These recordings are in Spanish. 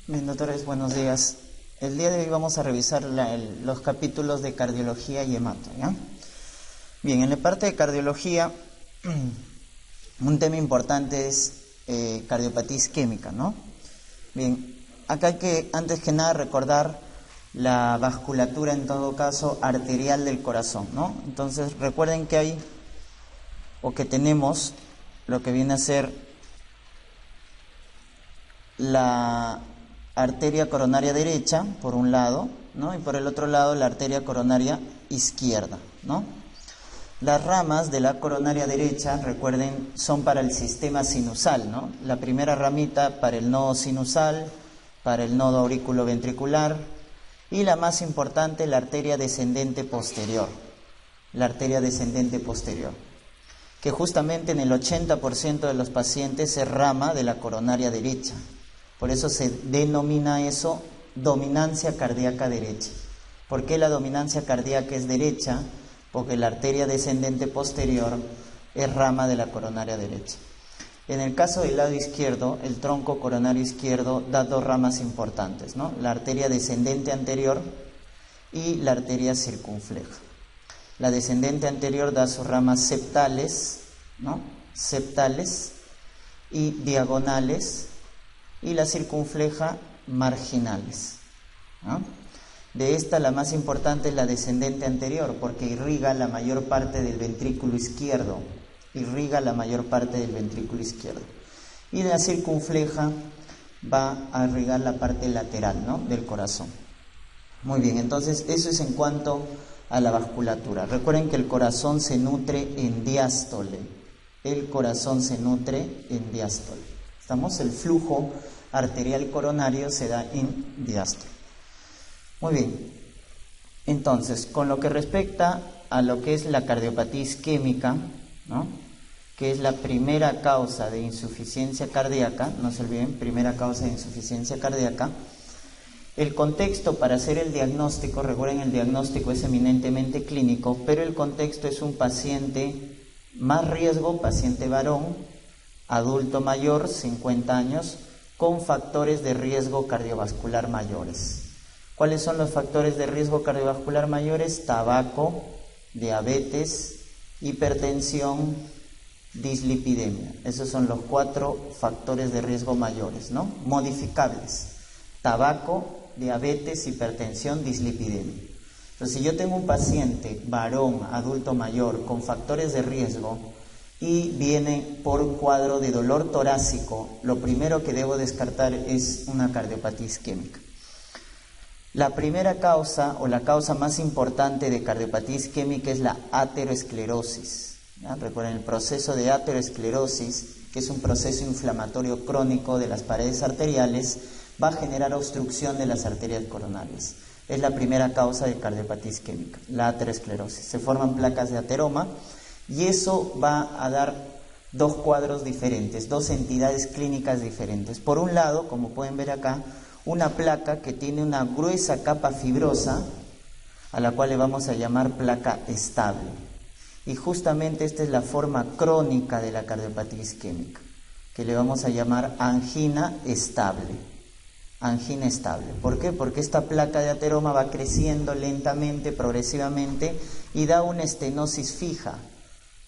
Bien, doctores, buenos días. El día de hoy vamos a revisar los capítulos de cardiología y hemato, ¿ya? Bien, en la parte de cardiología, un tema importante es cardiopatía isquémica, ¿no? Bien, acá hay que, antes que nada, recordar la vasculatura, en todo caso, arterial del corazón, ¿no? Entonces, recuerden que hay, o que tenemos, lo que viene a ser la arteria coronaria derecha, por un lado, ¿no? Y por el otro lado la arteria coronaria izquierda, ¿no? Las ramas de la coronaria derecha, recuerden, son para el sistema sinusal, ¿no? La primera ramita para el nodo sinusal, para el nodo auriculoventricular, y la más importante, la arteria descendente posterior. La arteria descendente posterior, que justamente en el 80% de los pacientes es rama de la coronaria derecha. Por eso se denomina eso dominancia cardíaca derecha. ¿Por qué la dominancia cardíaca es derecha? Porque la arteria descendente posterior es rama de la coronaria derecha. En el caso del lado izquierdo, el tronco coronario izquierdo da dos ramas importantes, ¿no? La arteria descendente anterior y la arteria circunfleja. La descendente anterior da sus ramas septales, ¿no? Septales y diagonales, y la circunfleja marginales, ¿no? De esta, la más importante es la descendente anterior, porque irriga la mayor parte del ventrículo izquierdo. Irriga la mayor parte del ventrículo izquierdo. Y la circunfleja va a irrigar la parte lateral, ¿no?, del corazón. Muy bien, entonces eso es en cuanto a la vasculatura. Recuerden que el corazón se nutre en diástole. El corazón se nutre en diástole. ¿Estamos? El flujo arterial coronario se da en diástole. Muy bien. Entonces, con lo que respecta a lo que es la cardiopatía isquémica, ¿no?, que es la primera causa de insuficiencia cardíaca, no se olviden, primera causa de insuficiencia cardíaca. El contexto para hacer el diagnóstico, recuerden, el diagnóstico es eminentemente clínico, pero el contexto es un paciente más riesgo, paciente varón, adulto mayor, 50 años, con factores de riesgo cardiovascular mayores. ¿Cuáles son los factores de riesgo cardiovascular mayores? Tabaco, diabetes, hipertensión, dislipidemia. Esos son los 4 factores de riesgo mayores, ¿no? Modificables. Tabaco, diabetes, hipertensión, dislipidemia. Entonces, si yo tengo un paciente varón, adulto mayor, con factores de riesgo y viene por un cuadro de dolor torácico, lo primero que debo descartar es una cardiopatía isquémica. La primera causa, o la causa más importante de cardiopatía isquémica, es la ateroesclerosis, ¿ya? Recuerden, el proceso de ateroesclerosis, que es un proceso inflamatorio crónico de las paredes arteriales, va a generar obstrucción de las arterias coronarias. Es la primera causa de cardiopatía isquémica, la ateroesclerosis. Se forman placas de ateroma y eso va a dar dos cuadros diferentes, dos entidades clínicas diferentes. Por un lado, como pueden ver acá, una placa que tiene una gruesa capa fibrosa, a la cual le vamos a llamar placa estable. Y justamente esta es la forma crónica de la cardiopatía isquémica, que le vamos a llamar angina estable. Angina estable. ¿Por qué? Porque esta placa de ateroma va creciendo lentamente, progresivamente, y da una estenosis fija.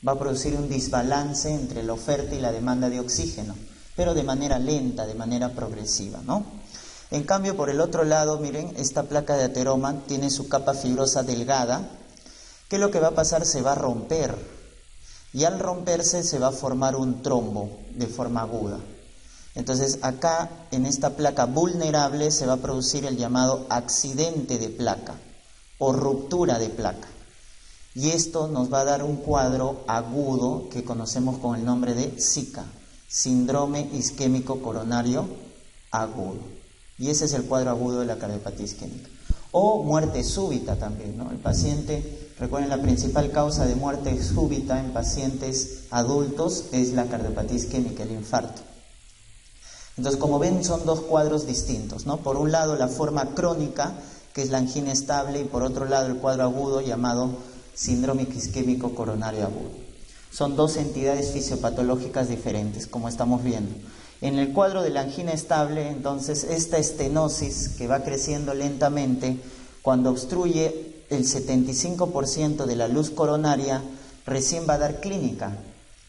Va a producir un desbalance entre la oferta y la demanda de oxígeno, pero de manera lenta, de manera progresiva, ¿no? En cambio, por el otro lado, miren, esta placa de ateroma tiene su capa fibrosa delgada, que lo que va a pasar, se va a romper, y al romperse se va a formar un trombo de forma aguda. Entonces, acá, en esta placa vulnerable, se va a producir el llamado accidente de placa o ruptura de placa. Y esto nos va a dar un cuadro agudo que conocemos con el nombre de SICA, síndrome isquémico coronario agudo. Y ese es el cuadro agudo de la cardiopatía isquémica. O muerte súbita también, ¿no? El paciente, recuerden, la principal causa de muerte súbita en pacientes adultos es la cardiopatía isquémica, el infarto. Entonces, como ven, son dos cuadros distintos, ¿no? Por un lado, la forma crónica, que es la angina estable, y por otro lado, el cuadro agudo llamado síndrome isquémico coronario agudo. Son dos entidades fisiopatológicas diferentes, como estamos viendo. En el cuadro de la angina estable, entonces, esta estenosis que va creciendo lentamente, cuando obstruye el 75% de la luz coronaria, recién va a dar clínica.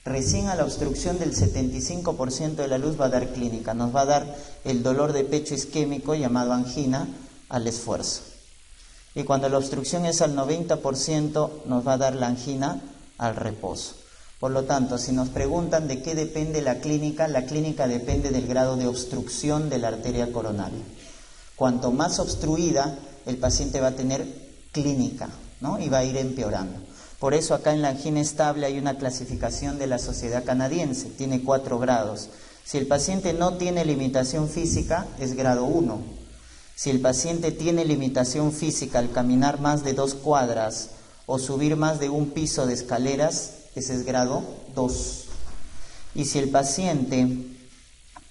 Recién a la obstrucción del 75% de la luz va a dar clínica. Nos va a dar el dolor de pecho isquémico llamado angina al esfuerzo. Y cuando la obstrucción es al 90%, nos va a dar la angina al reposo. Por lo tanto, si nos preguntan de qué depende la clínica depende del grado de obstrucción de la arteria coronaria. Cuanto más obstruida, el paciente va a tener clínica, ¿no? Y va a ir empeorando. Por eso acá en la angina estable hay una clasificación de la Sociedad Canadiense, tiene 4 grados. Si el paciente no tiene limitación física, es grado 1. Si el paciente tiene limitación física al caminar más de 2 cuadras o subir más de un piso de escaleras, ese es grado 2. Y si el paciente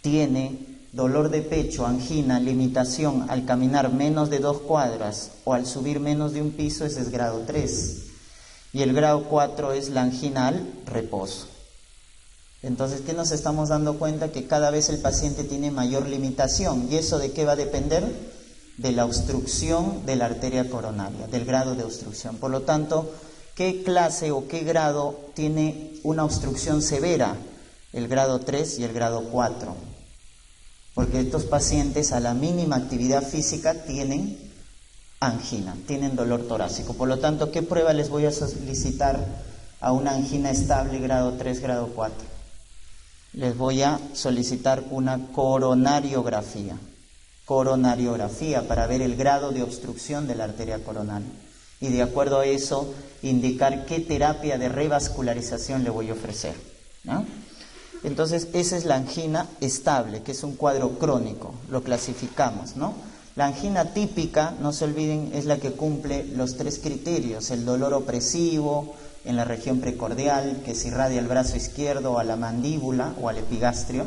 tiene dolor de pecho, angina, limitación al caminar menos de 2 cuadras o al subir menos de un piso, ese es grado 3. Y el grado 4 es la angina al reposo. Entonces, ¿qué nos estamos dando cuenta? Que cada vez el paciente tiene mayor limitación. ¿Y eso de qué va a depender? De la obstrucción de la arteria coronaria, del grado de obstrucción. Por lo tanto, ¿qué clase o qué grado tiene una obstrucción severa? El grado 3 y el grado 4. Porque estos pacientes a la mínima actividad física tienen angina, tienen dolor torácico. Por lo tanto, ¿qué prueba les voy a solicitar a una angina estable grado 3, grado 4? Les voy a solicitar una coronariografía. Coronariografía para ver el grado de obstrucción de la arteria coronaria. Y de acuerdo a eso, indicar qué terapia de revascularización le voy a ofrecer, ¿no? Entonces, esa es la angina estable, que es un cuadro crónico, lo clasificamos, ¿no? La angina típica, no se olviden, es la que cumple los 3 criterios: el dolor opresivo en la región precordial, que se irradia al brazo izquierdo, a la mandíbula o al epigastrio,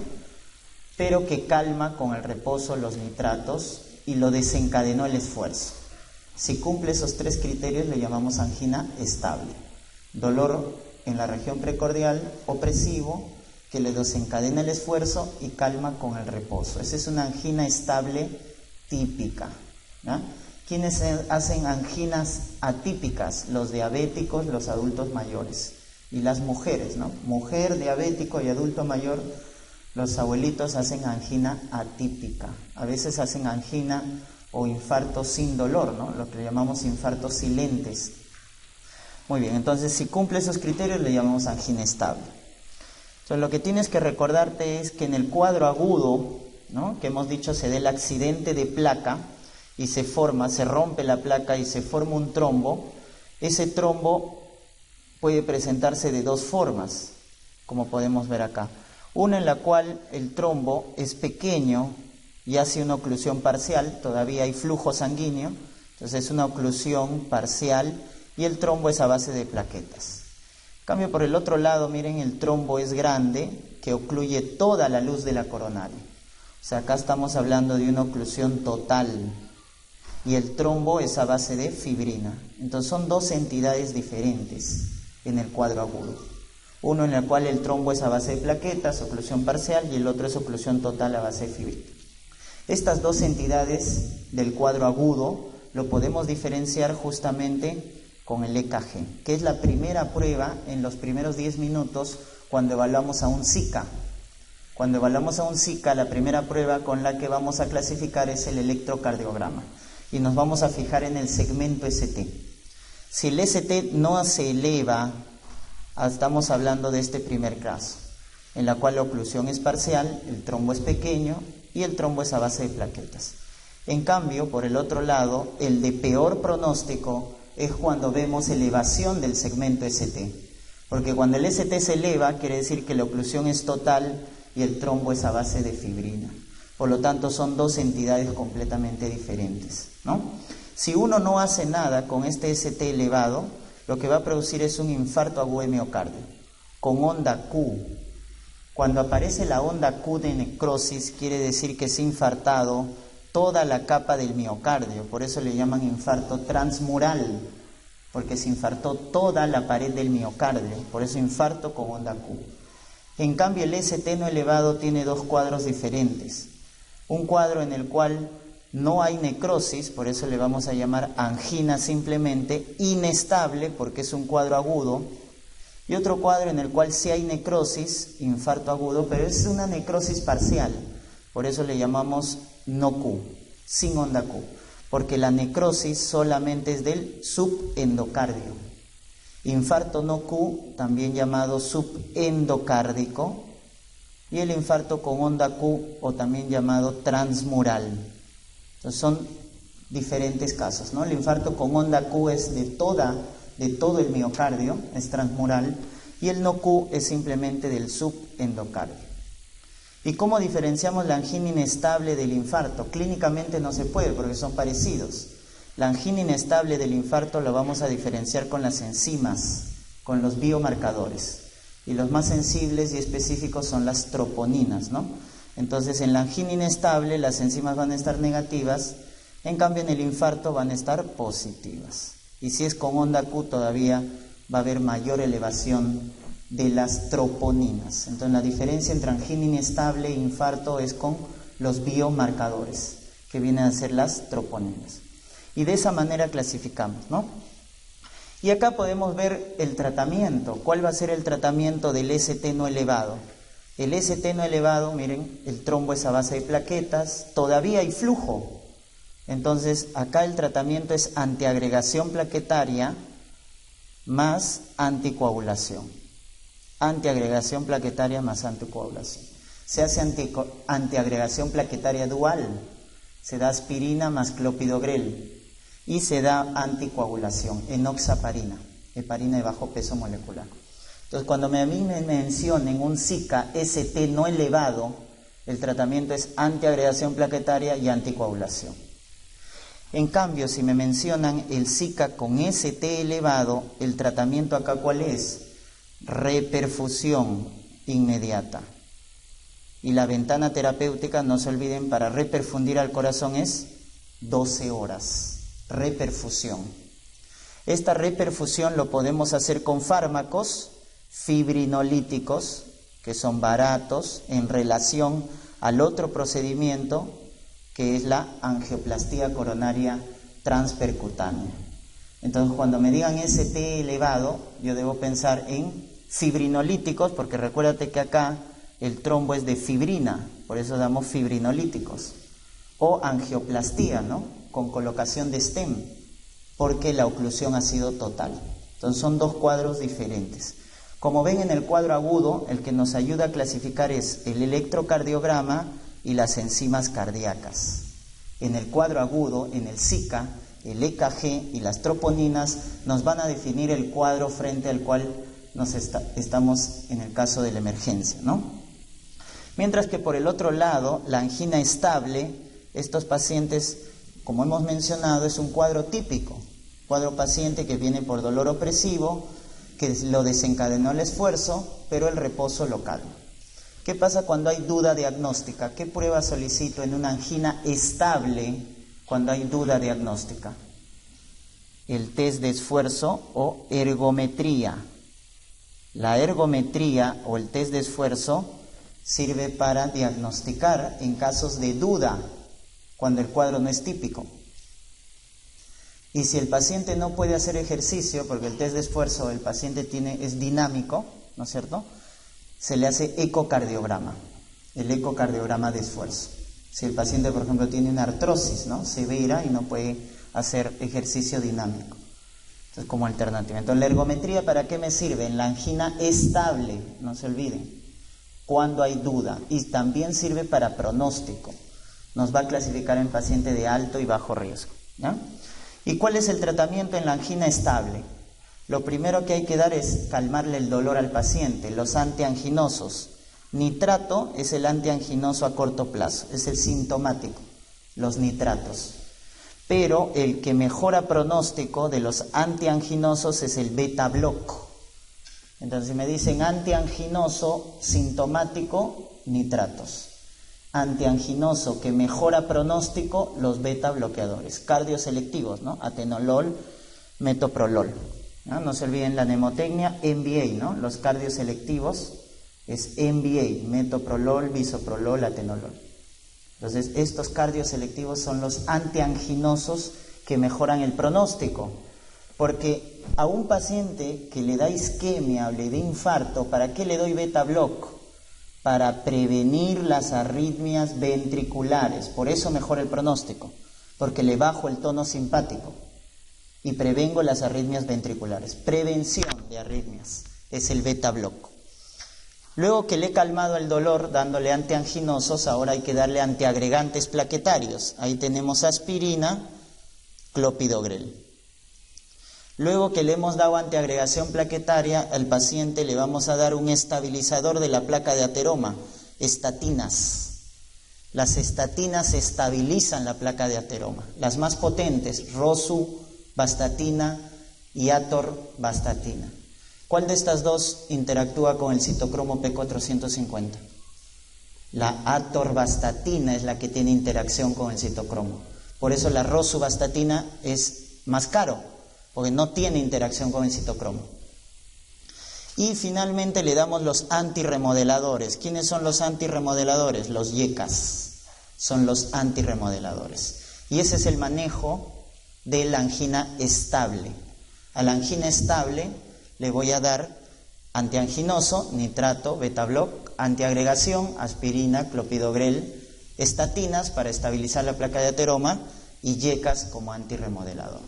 pero que calma con el reposo los nitratos y lo desencadenó el esfuerzo. Si cumple esos 3 criterios, le llamamos angina estable. Dolor en la región precordial, opresivo, que le desencadena el esfuerzo y calma con el reposo. Esa es una angina estable típica, ¿no? ¿Quiénes hacen anginas atípicas? Los diabéticos, los adultos mayores y las mujeres, ¿no? Mujer, diabético y adulto mayor, los abuelitos hacen angina atípica. A veces hacen angina o infarto sin dolor, ¿no? Lo que le llamamos infartos silentes. Muy bien, entonces si cumple esos criterios le llamamos angina estable. Entonces lo que tienes que recordarte es que en el cuadro agudo, ¿no?, que hemos dicho se da el accidente de placa y se rompe la placa y se forma un trombo. Ese trombo puede presentarse de 2 formas, como podemos ver acá. Una en la cual el trombo es pequeño y hace una oclusión parcial, todavía hay flujo sanguíneo, entonces es una oclusión parcial y el trombo es a base de plaquetas. En cambio, por el otro lado, miren, el trombo es grande, que ocluye toda la luz de la coronaria. O sea, acá estamos hablando de una oclusión total y el trombo es a base de fibrina. Entonces son 2 entidades diferentes en el cuadro agudo. Uno en el cual el trombo es a base de plaquetas, oclusión parcial, y el otro es oclusión total a base de fibrina. Estas 2 entidades del cuadro agudo lo podemos diferenciar justamente con el EKG, que es la primera prueba en los primeros 10 minutos cuando evaluamos a un Zika. Cuando evaluamos a un Zika, la primera prueba con la que vamos a clasificar es el electrocardiograma y nos vamos a fijar en el segmento ST. Si el ST no se eleva, estamos hablando de este primer caso, en la cual la oclusión es parcial, el trombo es pequeño y el trombo es a base de plaquetas. En cambio, por el otro lado, el de peor pronóstico es cuando vemos elevación del segmento ST, porque cuando el ST se eleva quiere decir que la oclusión es total y el trombo es a base de fibrina. Por lo tanto, son 2 entidades completamente diferentes, ¿no? Si uno no hace nada con este ST elevado, lo que va a producir es un infarto agudo de miocardio, con onda Q. Cuando aparece la onda Q de necrosis, quiere decir que se ha infartado toda la capa del miocardio, por eso le llaman infarto transmural, porque se infartó toda la pared del miocardio, por eso infarto con onda Q. En cambio, el ST no elevado tiene dos cuadros diferentes. Un cuadro en el cual no hay necrosis, por eso le vamos a llamar angina simplemente, inestable, porque es un cuadro agudo, y otro cuadro en el cual sí hay necrosis, infarto agudo, pero es una necrosis parcial, por eso le llamamos no Q, sin onda Q, porque la necrosis solamente es del subendocardio. Infarto no Q, también llamado subendocárdico, y el infarto con onda Q, o también llamado transmural. Entonces son diferentes casos, ¿no? El infarto con onda Q es de todo el miocardio, es transmural, y el no Q es simplemente del subendocardio. ¿Y cómo diferenciamos la angina inestable del infarto? Clínicamente no se puede porque son parecidos. La angina inestable del infarto la vamos a diferenciar con las enzimas, con los biomarcadores. Y los más sensibles y específicos son las troponinas, ¿no? Entonces, en la angina inestable las enzimas van a estar negativas, en cambio en el infarto van a estar positivas. Y si es con onda Q todavía va a haber mayor elevación de las troponinas. Entonces, la diferencia entre angina inestable e infarto es con los biomarcadores, que vienen a ser las troponinas. Y de esa manera clasificamos, ¿no? Y acá podemos ver el tratamiento. ¿Cuál va a ser el tratamiento del ST no elevado? El ST no elevado, miren, el trombo es a base de plaquetas, todavía hay flujo. Entonces, acá el tratamiento es antiagregación plaquetaria más anticoagulación. Antiagregación plaquetaria más anticoagulación. Se hace antiagregación plaquetaria dual. Se da aspirina más clopidogrel. Y se da anticoagulación, enoxaparina, heparina de bajo peso molecular. Entonces, cuando a mí me mencionen un Zika ST no elevado, el tratamiento es antiagregación plaquetaria y anticoagulación. En cambio, si me mencionan el Zika con ST elevado, el tratamiento acá ¿cuál es? Reperfusión inmediata. Y la ventana terapéutica, no se olviden, para reperfundir al corazón es 12 horas. Reperfusión. Esta reperfusión lo podemos hacer con fármacos fibrinolíticos, que son baratos en relación al otro procedimiento, que es la angioplastía coronaria transpercutánea. Entonces, cuando me digan ST elevado, yo debo pensar en fibrinolíticos, porque recuérdate que acá el trombo es de fibrina, por eso damos fibrinolíticos. O angioplastía, ¿no? Con colocación de stem, porque la oclusión ha sido total. Entonces son dos cuadros diferentes. Como ven, en el cuadro agudo, el que nos ayuda a clasificar es el electrocardiograma y las enzimas cardíacas. En el cuadro agudo, en el Zika, el EKG y las troponinas nos van a definir el cuadro frente al cual estamos en el caso de la emergencia, ¿no? Mientras que por el otro lado, la angina estable, estos pacientes, como hemos mencionado, es un cuadro típico, cuadro paciente que viene por dolor opresivo, que lo desencadenó el esfuerzo, pero el reposo lo calma. ¿Qué pasa cuando hay duda diagnóstica? ¿Qué prueba solicito en una angina estable cuando hay duda diagnóstica? El test de esfuerzo o ergometría. La ergometría o el test de esfuerzo sirve para diagnosticar en casos de duda, cuando el cuadro no es típico. Y si el paciente no puede hacer ejercicio, porque el test de esfuerzo el paciente es dinámico, ¿no es cierto?, se le hace ecocardiograma, el ecocardiograma de esfuerzo. Si el paciente, por ejemplo, tiene una artrosis, ¿no?, severa y no puede hacer ejercicio dinámico. Entonces, como alternativa. Entonces, la ergometría, ¿para qué me sirve? En la angina estable, no se olviden, cuando hay duda. Y también sirve para pronóstico. Nos va a clasificar en paciente de alto y bajo riesgo, ¿no? ¿Y cuál es el tratamiento en la angina estable? Lo primero que hay que dar es calmarle el dolor al paciente, los antianginosos. Nitrato es el antianginoso a corto plazo, es el sintomático, los nitratos. Pero el que mejora pronóstico de los antianginosos es el beta-block. Entonces, si me dicen antianginoso sintomático, nitratos. Antianginoso que mejora pronóstico, los beta bloqueadores, cardioselectivos, ¿no? Atenolol, metoprolol, ¿no? No se olviden la mnemotecnia, MBA, ¿no? Los cardioselectivos, es MBA, metoprolol, bisoprolol, atenolol. Entonces, estos cardioselectivos son los antianginosos que mejoran el pronóstico, porque a un paciente que le da isquemia o le da infarto, ¿para qué le doy beta block? Para prevenir las arritmias ventriculares. Por eso mejora el pronóstico, porque le bajo el tono simpático y prevengo las arritmias ventriculares. Prevención de arritmias es el beta block. Luego que le he calmado el dolor dándole antianginosos, ahora hay que darle antiagregantes plaquetarios. Ahí tenemos aspirina, clopidogrel. Luego que le hemos dado antiagregación plaquetaria, al paciente le vamos a dar un estabilizador de la placa de ateroma, estatinas. Las estatinas estabilizan la placa de ateroma. Las más potentes, rosuvastatina y atorvastatina. ¿Cuál de estas dos interactúa con el citocromo P450? La atorvastatina es la que tiene interacción con el citocromo. Por eso la rosuvastatina es más caro, porque no tiene interacción con el citocromo. Y finalmente le damos los antirremodeladores. ¿Quiénes son los antirremodeladores? Los YECAS son los antirremodeladores. Y ese es el manejo de la angina estable. A la angina estable le voy a dar antianginoso, nitrato, beta block, antiagregación, aspirina, clopidogrel, estatinas para estabilizar la placa de ateroma y YECAS como antirremodelador.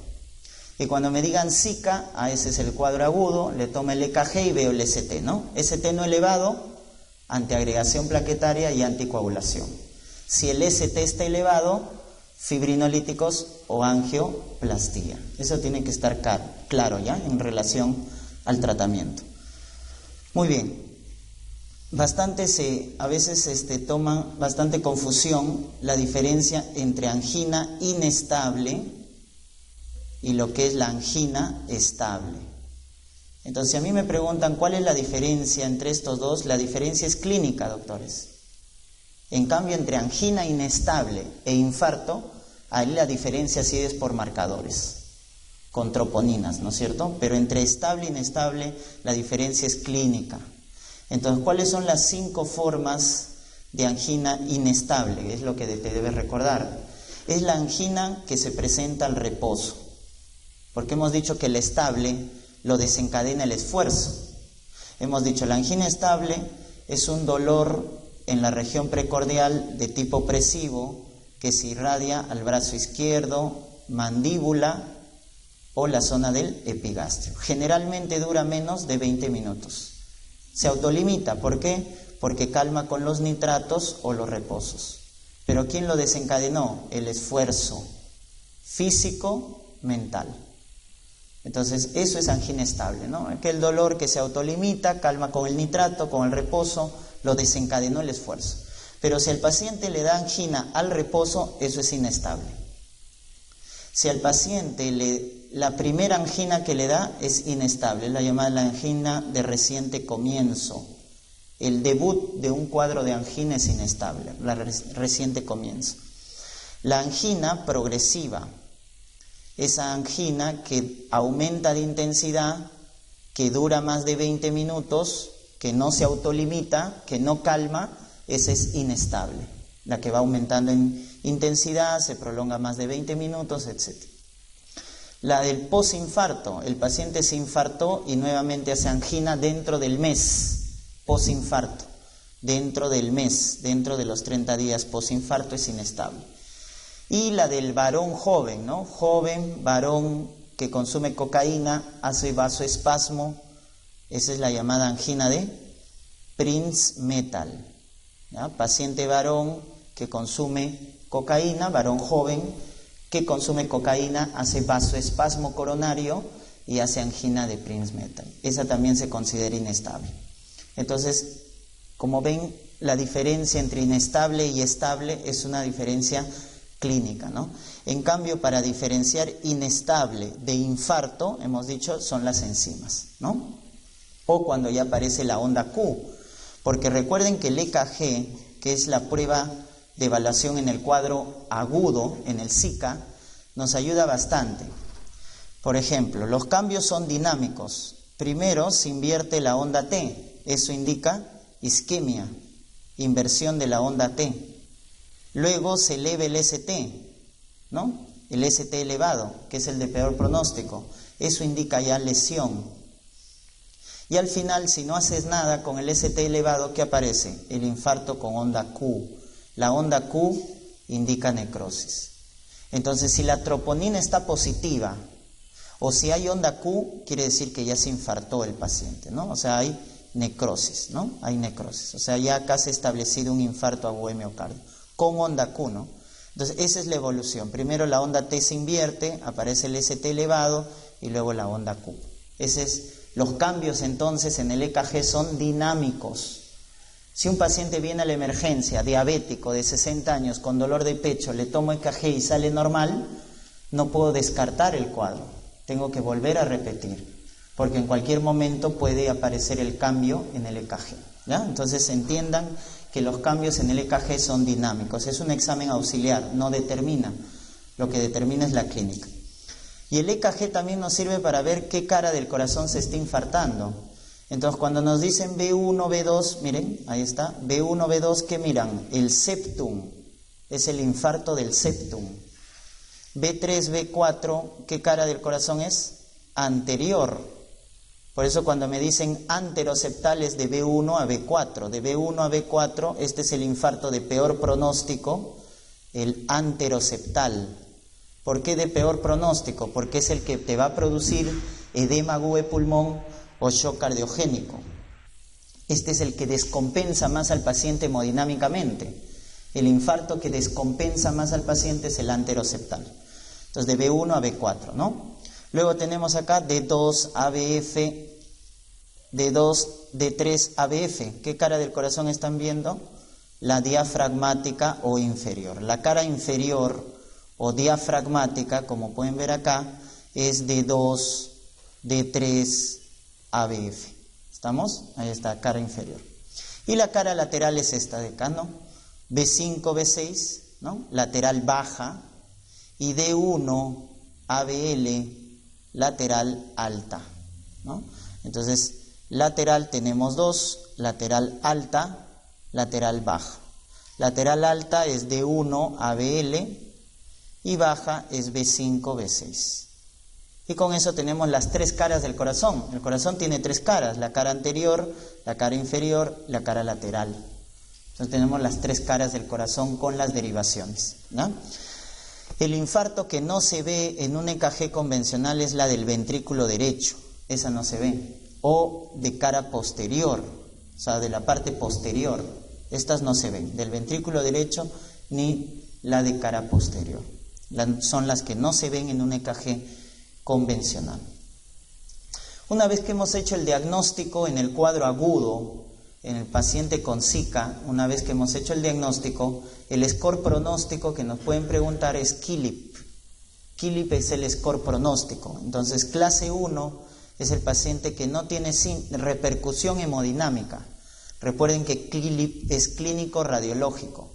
Y cuando me digan Zika, ese es el cuadro agudo, le tomo el EKG y veo el ST, ¿no? ST no elevado, antiagregación plaquetaria y anticoagulación. Si el ST está elevado, fibrinolíticos o angioplastía. Eso tiene que estar claro ya en relación al tratamiento. Muy bien. A veces toman bastante confusión la diferencia entre angina inestable y lo que es la angina estable. Entonces, si a mí me preguntan cuál es la diferencia entre estos dos, la diferencia es clínica, doctores. En cambio, entre angina inestable e infarto, ahí la diferencia sí es por marcadores, con troponinas, ¿no es cierto? Pero entre estable e inestable, la diferencia es clínica. Entonces, ¿cuáles son las 5 formas de angina inestable? Es lo que te debes recordar. Es la angina que se presenta al reposo. Porque hemos dicho que el estable lo desencadena el esfuerzo. Hemos dicho la angina estable es un dolor en la región precordial de tipo opresivo que se irradia al brazo izquierdo, mandíbula o la zona del epigastrio. Generalmente dura menos de 20 minutos. Se autolimita. ¿Por qué? Porque calma con los nitratos o los reposos. Pero ¿quién lo desencadenó? El esfuerzo físico, mental. Entonces, eso es angina estable, ¿no? Aquel dolor que se autolimita, calma con el nitrato, con el reposo, lo desencadenó el esfuerzo. Pero si al paciente le da angina al reposo, eso es inestable. Si al paciente la primera angina que le da es inestable, es la llamada la angina de reciente comienzo. El debut de un cuadro de angina es inestable, la reciente comienzo. La angina progresiva, esa angina que aumenta de intensidad, que dura más de 20 minutos, que no se autolimita, que no calma, esa es inestable. La que va aumentando en intensidad, se prolonga más de 20 minutos, etc. La del posinfarto, el paciente se infartó y nuevamente hace angina dentro del mes, posinfarto, dentro del mes, dentro de los 30 días posinfarto es inestable. Y la del varón joven, ¿no? Joven, varón que consume cocaína, hace vasoespasmo, esa es la llamada angina de Prinzmetal. ¿Ya? Paciente varón que consume cocaína, varón joven que consume cocaína, hace vasoespasmo coronario y hace angina de Prinzmetal. Esa también se considera inestable. Entonces, como ven, la diferencia entre inestable y estable es una diferencia clínica, ¿no? En cambio, para diferenciar inestable de infarto, hemos dicho, son las enzimas, ¿no? O cuando ya aparece la onda Q, porque recuerden que el EKG, que es la prueba de evaluación en el cuadro agudo, en el Zika, nos ayuda bastante. Por ejemplo, los cambios son dinámicos. Primero se invierte la onda T, eso indica isquemia, inversión de la onda T. Luego se eleva el ST, ¿no? El ST elevado, que es el de peor pronóstico. Eso indica ya lesión. Y al final, si no haces nada con el ST elevado, ¿qué aparece? El infarto con onda Q. La onda Q indica necrosis. Entonces, si la troponina está positiva o si hay onda Q, quiere decir que ya se infartó el paciente, ¿no? O sea, hay necrosis, ¿no? Hay necrosis. O sea, ya acá se ha establecido un infarto agudo de miocardio con onda Q, ¿no? Entonces, esa es la evolución. Primero la onda T se invierte, aparece el ST elevado y luego la onda Q. Los cambios entonces en el EKG son dinámicos. Si un paciente viene a la emergencia, diabético, de 60 años, con dolor de pecho, le tomo EKG y sale normal, no puedo descartar el cuadro. Tengo que volver a repetir, porque en cualquier momento puede aparecer el cambio en el EKG, ¿ya? Entonces entiendan que los cambios en el EKG son dinámicos. Es un examen auxiliar, no determina. Lo que determina es la clínica. Y el EKG también nos sirve para ver qué cara del corazón se está infartando. Entonces, cuando nos dicen B1, B2, miren, ahí está, B1, B2, ¿qué miran? El septum, es el infarto del septum. B3, B4, ¿qué cara del corazón es? Anterior. Por eso cuando me dicen anteroseptales de B1 a B4, de B1 a B4, este es el infarto de peor pronóstico, el anteroseptal. ¿Por qué de peor pronóstico? Porque es el que te va a producir edema agudo de pulmón o shock cardiogénico. Este es el que descompensa más al paciente hemodinámicamente. El infarto que descompensa más al paciente es el anteroseptal. Entonces, de B1 a B4, ¿no? Luego tenemos acá D2, ABF, D2, D3, ABF. ¿Qué cara del corazón están viendo? La diafragmática o inferior. La cara inferior o diafragmática, como pueden ver acá, es D2, D3, ABF. ¿Estamos? Ahí está, cara inferior. Y la cara lateral es esta de acá, ¿no? B5, B6, ¿no? Lateral baja. Y D1, ABL, lateral alta, ¿no? Entonces, lateral tenemos dos, lateral alta, lateral baja. Lateral alta es D1, ABL y baja es B5, B6. Y con eso tenemos las tres caras del corazón. El corazón tiene tres caras, la cara anterior, la cara inferior, la cara lateral. Entonces tenemos las tres caras del corazón con las derivaciones, ¿no? El infarto que no se ve en un EKG convencional es la del ventrículo derecho, esa no se ve, o de cara posterior, o sea, de la parte posterior, estas no se ven, del ventrículo derecho ni la de cara posterior, son las que no se ven en un EKG convencional. Una vez que hemos hecho el diagnóstico en el cuadro agudo, en el paciente con Zika, una vez que hemos hecho el diagnóstico, el score pronóstico que nos pueden preguntar es KILIP. KILIP es el score pronóstico. Entonces, clase 1 es el paciente que no tiene repercusión hemodinámica. Recuerden que KILIP es clínico radiológico.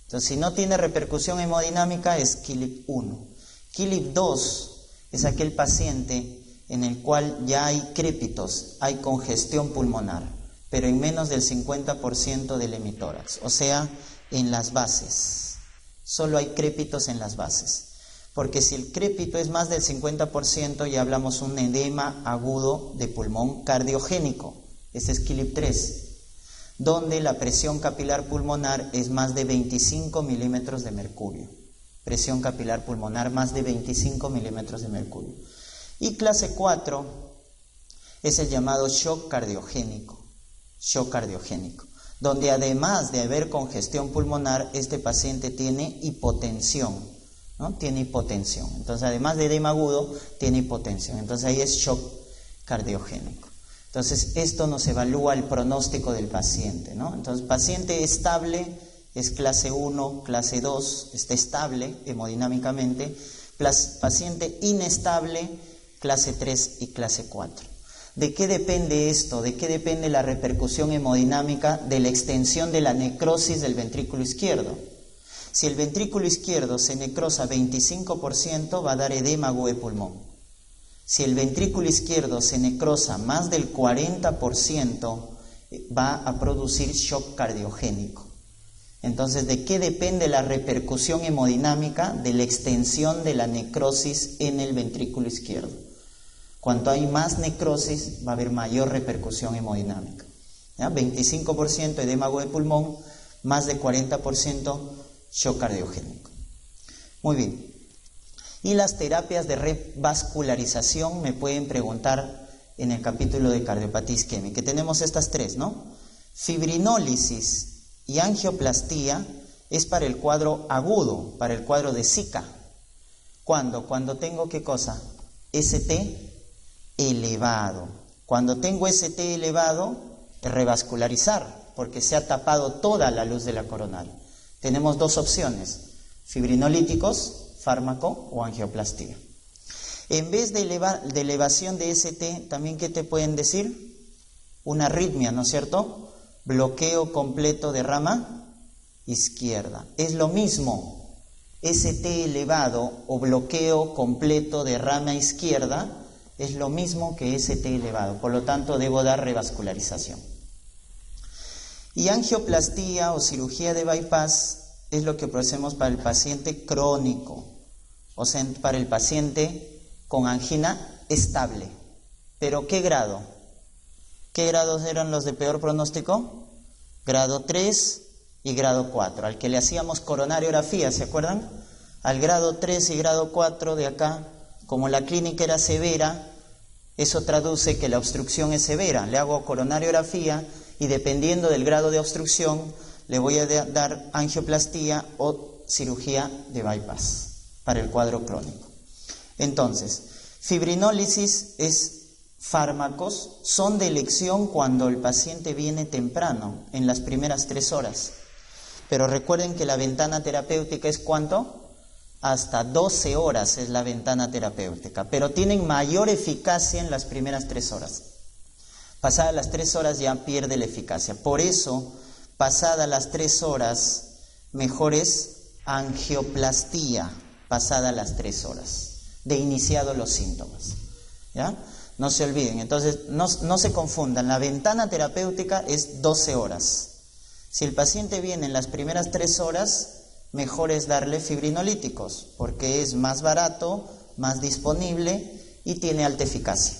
Entonces, si no tiene repercusión hemodinámica, es KILIP 1. KILIP 2 es aquel paciente en el cual ya hay crépitos, hay congestión pulmonar, pero en menos del 50% del hemitórax, o sea, en las bases. Solo hay crépitos en las bases. Porque si el crépito es más del 50%, ya hablamos un edema agudo de pulmón cardiogénico. Este es KILIP 3, donde la presión capilar pulmonar es más de 25 milímetros de mercurio. Presión capilar pulmonar más de 25 milímetros de mercurio. Y clase 4 es el llamado shock cardiogénico. Shock cardiogénico, donde además de haber congestión pulmonar, este paciente tiene hipotensión, ¿no? Tiene hipotensión. Entonces, además de edema agudo, tiene hipotensión. Entonces, ahí es shock cardiogénico. Entonces, esto nos evalúa el pronóstico del paciente, ¿no? Entonces, paciente estable es clase 1, clase 2, está estable hemodinámicamente. Paciente inestable, clase 3 y clase 4. ¿De qué depende esto? ¿De qué depende la repercusión hemodinámica? De la extensión de la necrosis del ventrículo izquierdo. Si el ventrículo izquierdo se necrosa 25%, va a dar edema agudo de pulmón. Si el ventrículo izquierdo se necrosa más del 40%, va a producir shock cardiogénico. Entonces, ¿de qué depende la repercusión hemodinámica? De la extensión de la necrosis en el ventrículo izquierdo. Cuanto hay más necrosis, va a haber mayor repercusión hemodinámica. ¿Ya? 25% edema agudo de pulmón, más de 40% shock cardiogénico. Muy bien. Y las terapias de revascularización me pueden preguntar en el capítulo de cardiopatía isquémica, que tenemos estas tres, ¿no? Fibrinólisis y angioplastía es para el cuadro agudo, para el cuadro de Zika. ¿Cuándo? Cuando tengo, ¿qué cosa? ST elevado. Cuando tengo ST elevado, revascularizar, porque se ha tapado toda la luz de la coronaria. Tenemos dos opciones, fibrinolíticos, fármaco o angioplastía. En vez de elevación de ST, también, ¿qué te pueden decir? Una arritmia, ¿no es cierto? Bloqueo completo de rama izquierda. Es lo mismo, ST elevado o bloqueo completo de rama izquierda es lo mismo que ST elevado, por lo tanto debo dar revascularización. Y angioplastía o cirugía de bypass es lo que hacemos para el paciente crónico, o sea, para el paciente con angina estable. ¿Pero qué grado? ¿Qué grados eran los de peor pronóstico? Grado 3 y grado 4, al que le hacíamos coronariografía, ¿se acuerdan? Al grado 3 y grado 4 de acá, como la clínica era severa, eso traduce que la obstrucción es severa. Le hago coronariografía y dependiendo del grado de obstrucción, le voy a dar angioplastía o cirugía de bypass para el cuadro crónico. Entonces, fibrinólisis es fármacos, son de elección cuando el paciente viene temprano, en las primeras 3 horas. Pero recuerden que la ventana terapéutica es ¿cuánto? Hasta 12 horas es la ventana terapéutica, pero tienen mayor eficacia en las primeras 3 horas. Pasadas las 3 horas ya pierde la eficacia. Por eso, pasadas las 3 horas, mejor es angioplastía, pasadas las 3 horas, de iniciado los síntomas. ¿Ya? No se olviden, entonces no se confundan, la ventana terapéutica es 12 horas. Si el paciente viene en las primeras 3 horas, mejor es darle fibrinolíticos, porque es más barato, más disponible y tiene alta eficacia.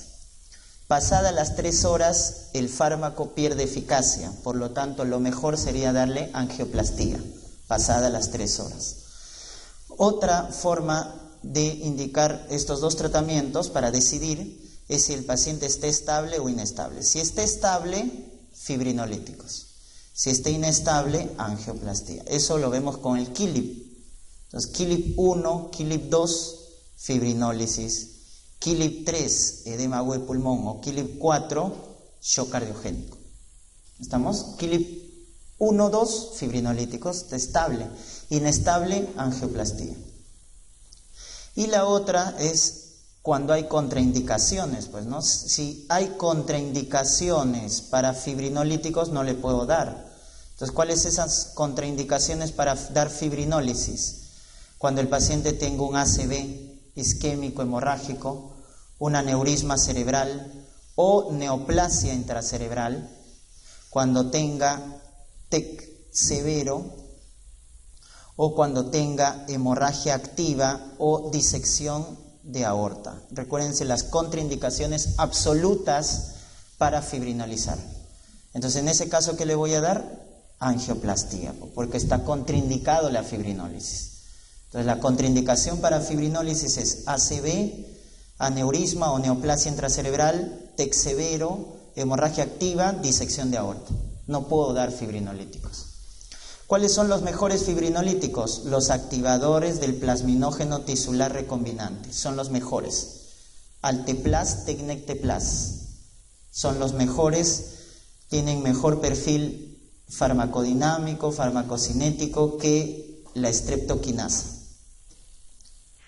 Pasadas las 3 horas, el fármaco pierde eficacia, por lo tanto lo mejor sería darle angioplastía, pasadas las 3 horas. Otra forma de indicar estos dos tratamientos para decidir es si el paciente está estable o inestable. Si está estable, fibrinolíticos. Si está inestable, angioplastía. Eso lo vemos con el KILIP. Entonces, KILIP 1, KILIP 2, fibrinólisis. KILIP 3, edema agudo de pulmón. O KILIP 4, shock cardiogénico. ¿Estamos? KILIP 1, 2, fibrinolíticos, está estable. Inestable, angioplastía. Y la otra es cuando hay contraindicaciones, pues, ¿no? Si hay contraindicaciones para fibrinolíticos, no le puedo dar. Entonces, ¿cuáles son esas contraindicaciones para dar fibrinólisis? Cuando el paciente tenga un ACV isquémico hemorrágico, un aneurisma cerebral o neoplasia intracerebral, cuando tenga TEC severo o cuando tenga hemorragia activa o disección de aorta. Recuérdense las contraindicaciones absolutas para fibrinolizar. Entonces, en ese caso, ¿qué le voy a dar? Angioplastía, porque está contraindicado la fibrinólisis. Entonces, la contraindicación para fibrinólisis es ACV, aneurisma o neoplasia intracerebral, TEC severo, hemorragia activa, disección de aorta. No puedo dar fibrinolíticos. ¿Cuáles son los mejores fibrinolíticos? Los activadores del plasminógeno tisular recombinante. Son los mejores. Alteplas, Tecnecteplas. Son los mejores, tienen mejor perfil farmacodinámico, farmacocinético que la streptokinasa.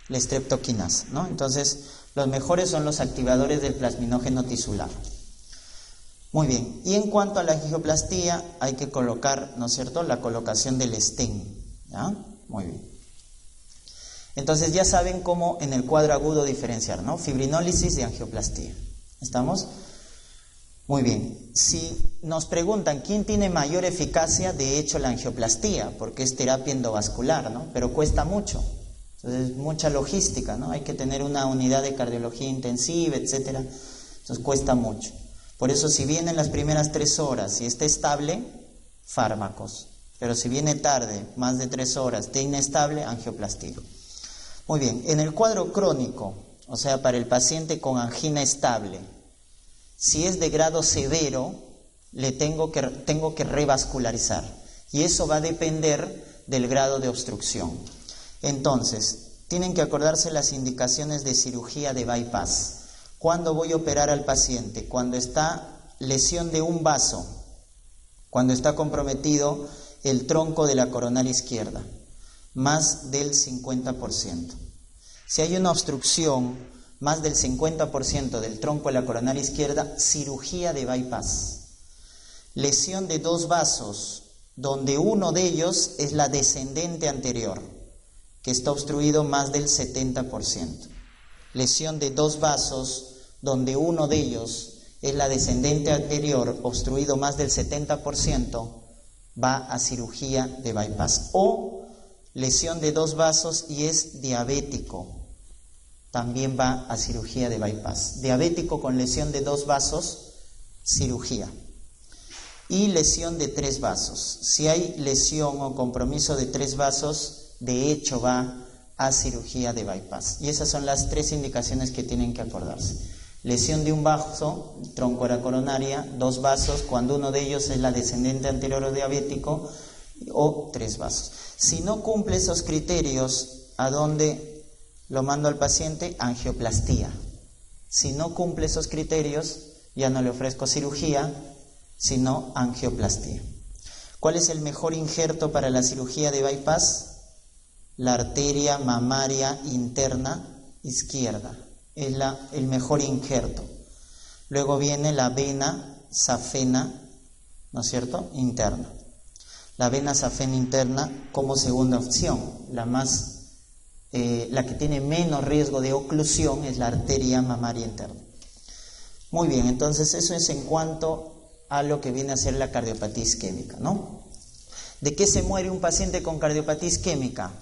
La streptokinasa, ¿no? Entonces, los mejores son los activadores del plasminógeno tisular. Muy bien, y en cuanto a la angioplastía, hay que colocar, ¿no es cierto?, la colocación del stent, ¿ya? Muy bien. Entonces ya saben cómo en el cuadro agudo diferenciar, ¿no? Fibrinólisis y angioplastía. ¿Estamos? Muy bien. Si nos preguntan quién tiene mayor eficacia, de hecho la angioplastía, porque es terapia endovascular, ¿no? Pero cuesta mucho. Entonces, mucha logística, ¿no? Hay que tener una unidad de cardiología intensiva, etcétera. Entonces, cuesta mucho. Por eso, si viene en las primeras 3 horas y está estable, fármacos. Pero si viene tarde, más de 3 horas, está inestable, angioplastía. Muy bien. En el cuadro crónico, o sea, para el paciente con angina estable, si es de grado severo, le tengo que revascularizar. Y eso va a depender del grado de obstrucción. Entonces, tienen que acordarse las indicaciones de cirugía de bypass. ¿Cuándo voy a operar al paciente? Cuando está lesión de un vaso, cuando está comprometido el tronco de la coronaria izquierda, más del 50%. Si hay una obstrucción, más del 50% del tronco de la coronaria izquierda, cirugía de bypass. Lesión de 2 vasos, donde uno de ellos es la descendente anterior, que está obstruido más del 70%. Lesión de 2 vasos, donde uno de ellos es la descendente anterior, obstruido más del 70%, va a cirugía de bypass. O lesión de 2 vasos y es diabético, también va a cirugía de bypass. Diabético con lesión de 2 vasos, cirugía. Y lesión de 3 vasos. Si hay lesión o compromiso de 3 vasos, de hecho va a cirugía de bypass. Y esas son las 3 indicaciones que tienen que acordarse. Lesión de un vaso, tronco de la coronaria, 2 vasos, cuando uno de ellos es la descendente anterior o diabético, o 3 vasos. Si no cumple esos criterios, ¿a dónde lo mando al paciente? Angioplastía. Si no cumple esos criterios, ya no le ofrezco cirugía, sino angioplastía. ¿Cuál es el mejor injerto para la cirugía de bypass? La arteria mamaria interna izquierda. Es el mejor injerto. Luego viene la vena safena, ¿no es cierto?, interna. La vena safena interna como segunda opción. La que tiene menos riesgo de oclusión es la arteria mamaria interna. Muy bien, entonces eso es en cuanto a lo que viene a ser la cardiopatía isquémica, ¿no? ¿De qué se muere un paciente con cardiopatía isquémica?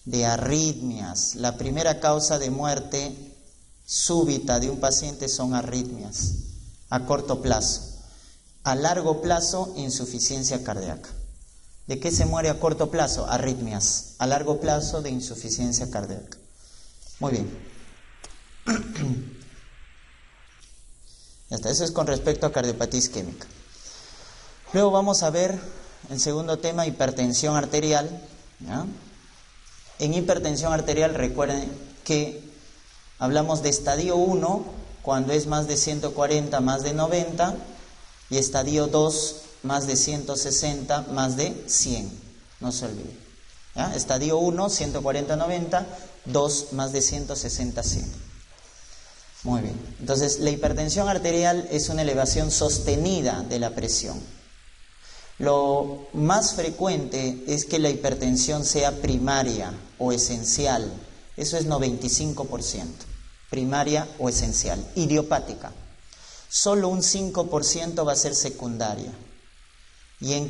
De arritmias. La primera causa de muerte súbita de un paciente son arritmias, a corto plazo. A largo plazo, insuficiencia cardíaca. ¿De qué se muere a corto plazo? Arritmias. A largo plazo, de insuficiencia cardíaca. Muy bien. Ya está. Eso es con respecto a cardiopatía isquémica. Luego vamos a ver el segundo tema, hipertensión arterial, ¿ya? En hipertensión arterial, recuerden que hablamos de estadio 1, cuando es más de 140, más de 90, y estadio 2, más de 160, más de 100. No se olviden. ¿Ya? Estadio 1, 140, 90, 2, más de 160, 100. Muy bien. Entonces, la hipertensión arterial es una elevación sostenida de la presión. Lo más frecuente es que la hipertensión sea primaria o esencial. Eso es 95%. Primaria o esencial. Idiopática. Solo un 5% va a ser secundaria. ¿Y en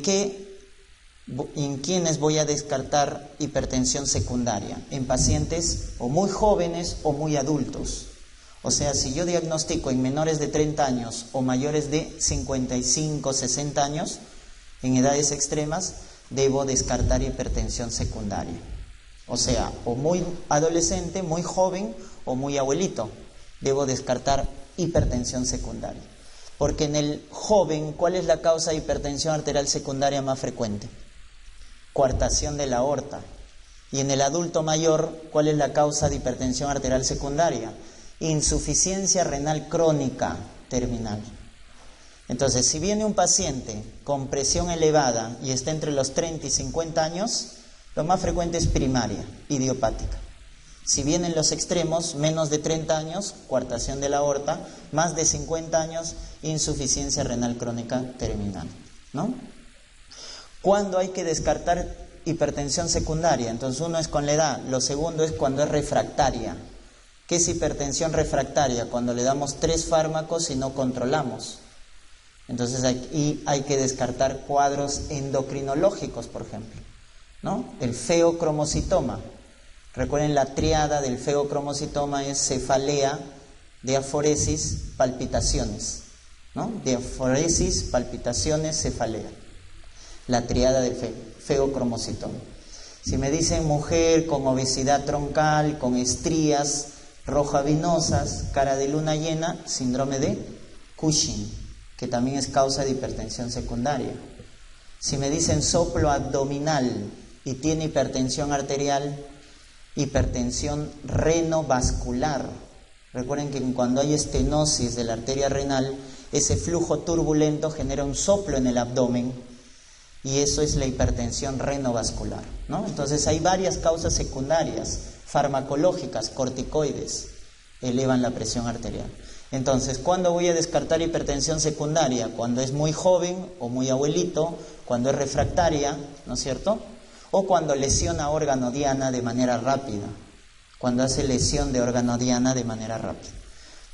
quiénes voy a descartar hipertensión secundaria? En pacientes o muy jóvenes o muy adultos. O sea, si yo diagnostico en menores de 30 años o mayores de 55, 60 años, en edades extremas, debo descartar hipertensión secundaria. O sea, o muy adolescente, muy joven o muy abuelito, debo descartar hipertensión secundaria. Porque en el joven, ¿cuál es la causa de hipertensión arterial secundaria más frecuente? Coartación de la aorta. Y en el adulto mayor, ¿cuál es la causa de hipertensión arterial secundaria? Insuficiencia renal crónica terminal. Entonces, si viene un paciente con presión elevada y está entre los 30 y 50 años, lo más frecuente es primaria, idiopática. Si vienen los extremos, menos de 30 años, coartación de la aorta, más de 50 años, insuficiencia renal crónica terminal, ¿no? ¿Cuándo hay que descartar hipertensión secundaria? Entonces, uno es con la edad, lo segundo es cuando es refractaria. ¿Qué es hipertensión refractaria? Cuando le damos 3 fármacos y no controlamos. Entonces hay que descartar cuadros endocrinológicos, por ejemplo, ¿no? El feocromocitoma. Recuerden, la tríada del feocromocitoma es cefalea, diaforesis, palpitaciones, ¿no? Diaforesis, palpitaciones, cefalea. La tríada del feocromocitoma. Si me dicen mujer con obesidad troncal, con estrías rojavinosas, cara de luna llena, síndrome de Cushing, que también es causa de hipertensión secundaria. Si me dicen soplo abdominal y tiene hipertensión arterial, hipertensión renovascular. Recuerden que cuando hay estenosis de la arteria renal, ese flujo turbulento genera un soplo en el abdomen y eso es la hipertensión renovascular, ¿no? Entonces hay varias causas secundarias farmacológicas, corticoides, elevan la presión arterial. Entonces, ¿cuándo voy a descartar hipertensión secundaria? Cuando es muy joven o muy abuelito, cuando es refractaria, ¿no es cierto? O cuando lesiona órgano diana de manera rápida, cuando hace lesión de órgano diana de manera rápida.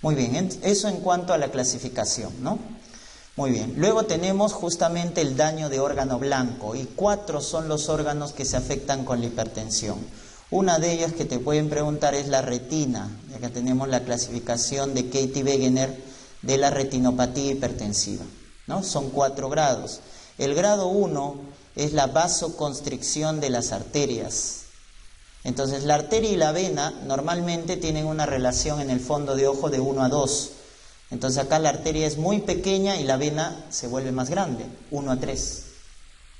Muy bien, eso en cuanto a la clasificación, ¿no? Muy bien, luego tenemos justamente el daño de órgano blanco y 4 son los órganos que se afectan con la hipertensión. Una de ellas que te pueden preguntar es la retina, ya que tenemos la clasificación de Katie Wegener de la retinopatía hipertensiva, ¿no? Son 4 grados. El grado 1 es la vasoconstricción de las arterias. Entonces la arteria y la vena normalmente tienen una relación en el fondo de ojo de 1 a 2. Entonces acá la arteria es muy pequeña y la vena se vuelve más grande, 1 a 3.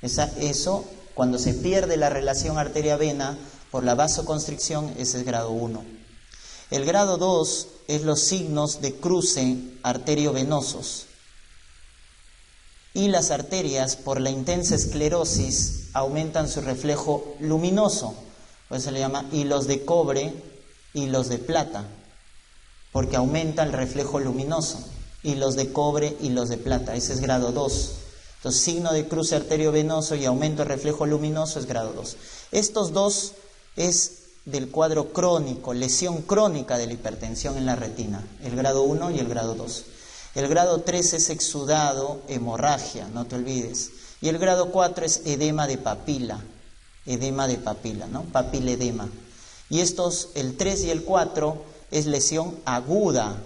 Eso, cuando se pierde la relación arteria-vena por la vasoconstricción, ese es grado 1. El grado 2 es los signos de cruce arteriovenosos. Y las arterias, por la intensa esclerosis, aumentan su reflejo luminoso. Por eso se le llama hilos de cobre, hilos de plata, porque aumenta el reflejo luminoso. Hilos de cobre, hilos de plata, ese es grado 2. Entonces, signo de cruce arteriovenoso y aumento de reflejo luminoso es grado 2. Estos dos es del cuadro crónico, lesión crónica de la hipertensión en la retina, el grado 1 y el grado 2. El grado 3 es exudado, hemorragia, no te olvides. Y el grado 4 es edema de papila, ¿no? Papiledema. Y estos, el 3 y el 4, es lesión aguda.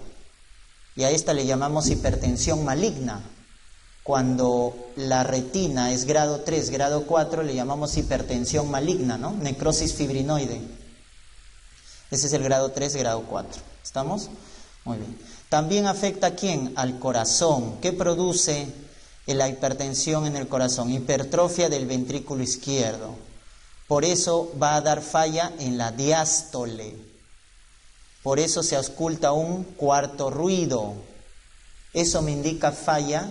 Y a esta le llamamos hipertensión maligna. Cuando la retina es grado 3, grado 4, le llamamos hipertensión maligna, ¿no? Necrosis fibrinoide. Ese es el grado 3, grado 4. ¿Estamos? Muy bien. También afecta ¿a quién? Al corazón. ¿Qué produce la hipertensión en el corazón? Hipertrofia del ventrículo izquierdo. Por eso va a dar falla en la diástole. Por eso se ausculta un cuarto ruido. Eso me indica falla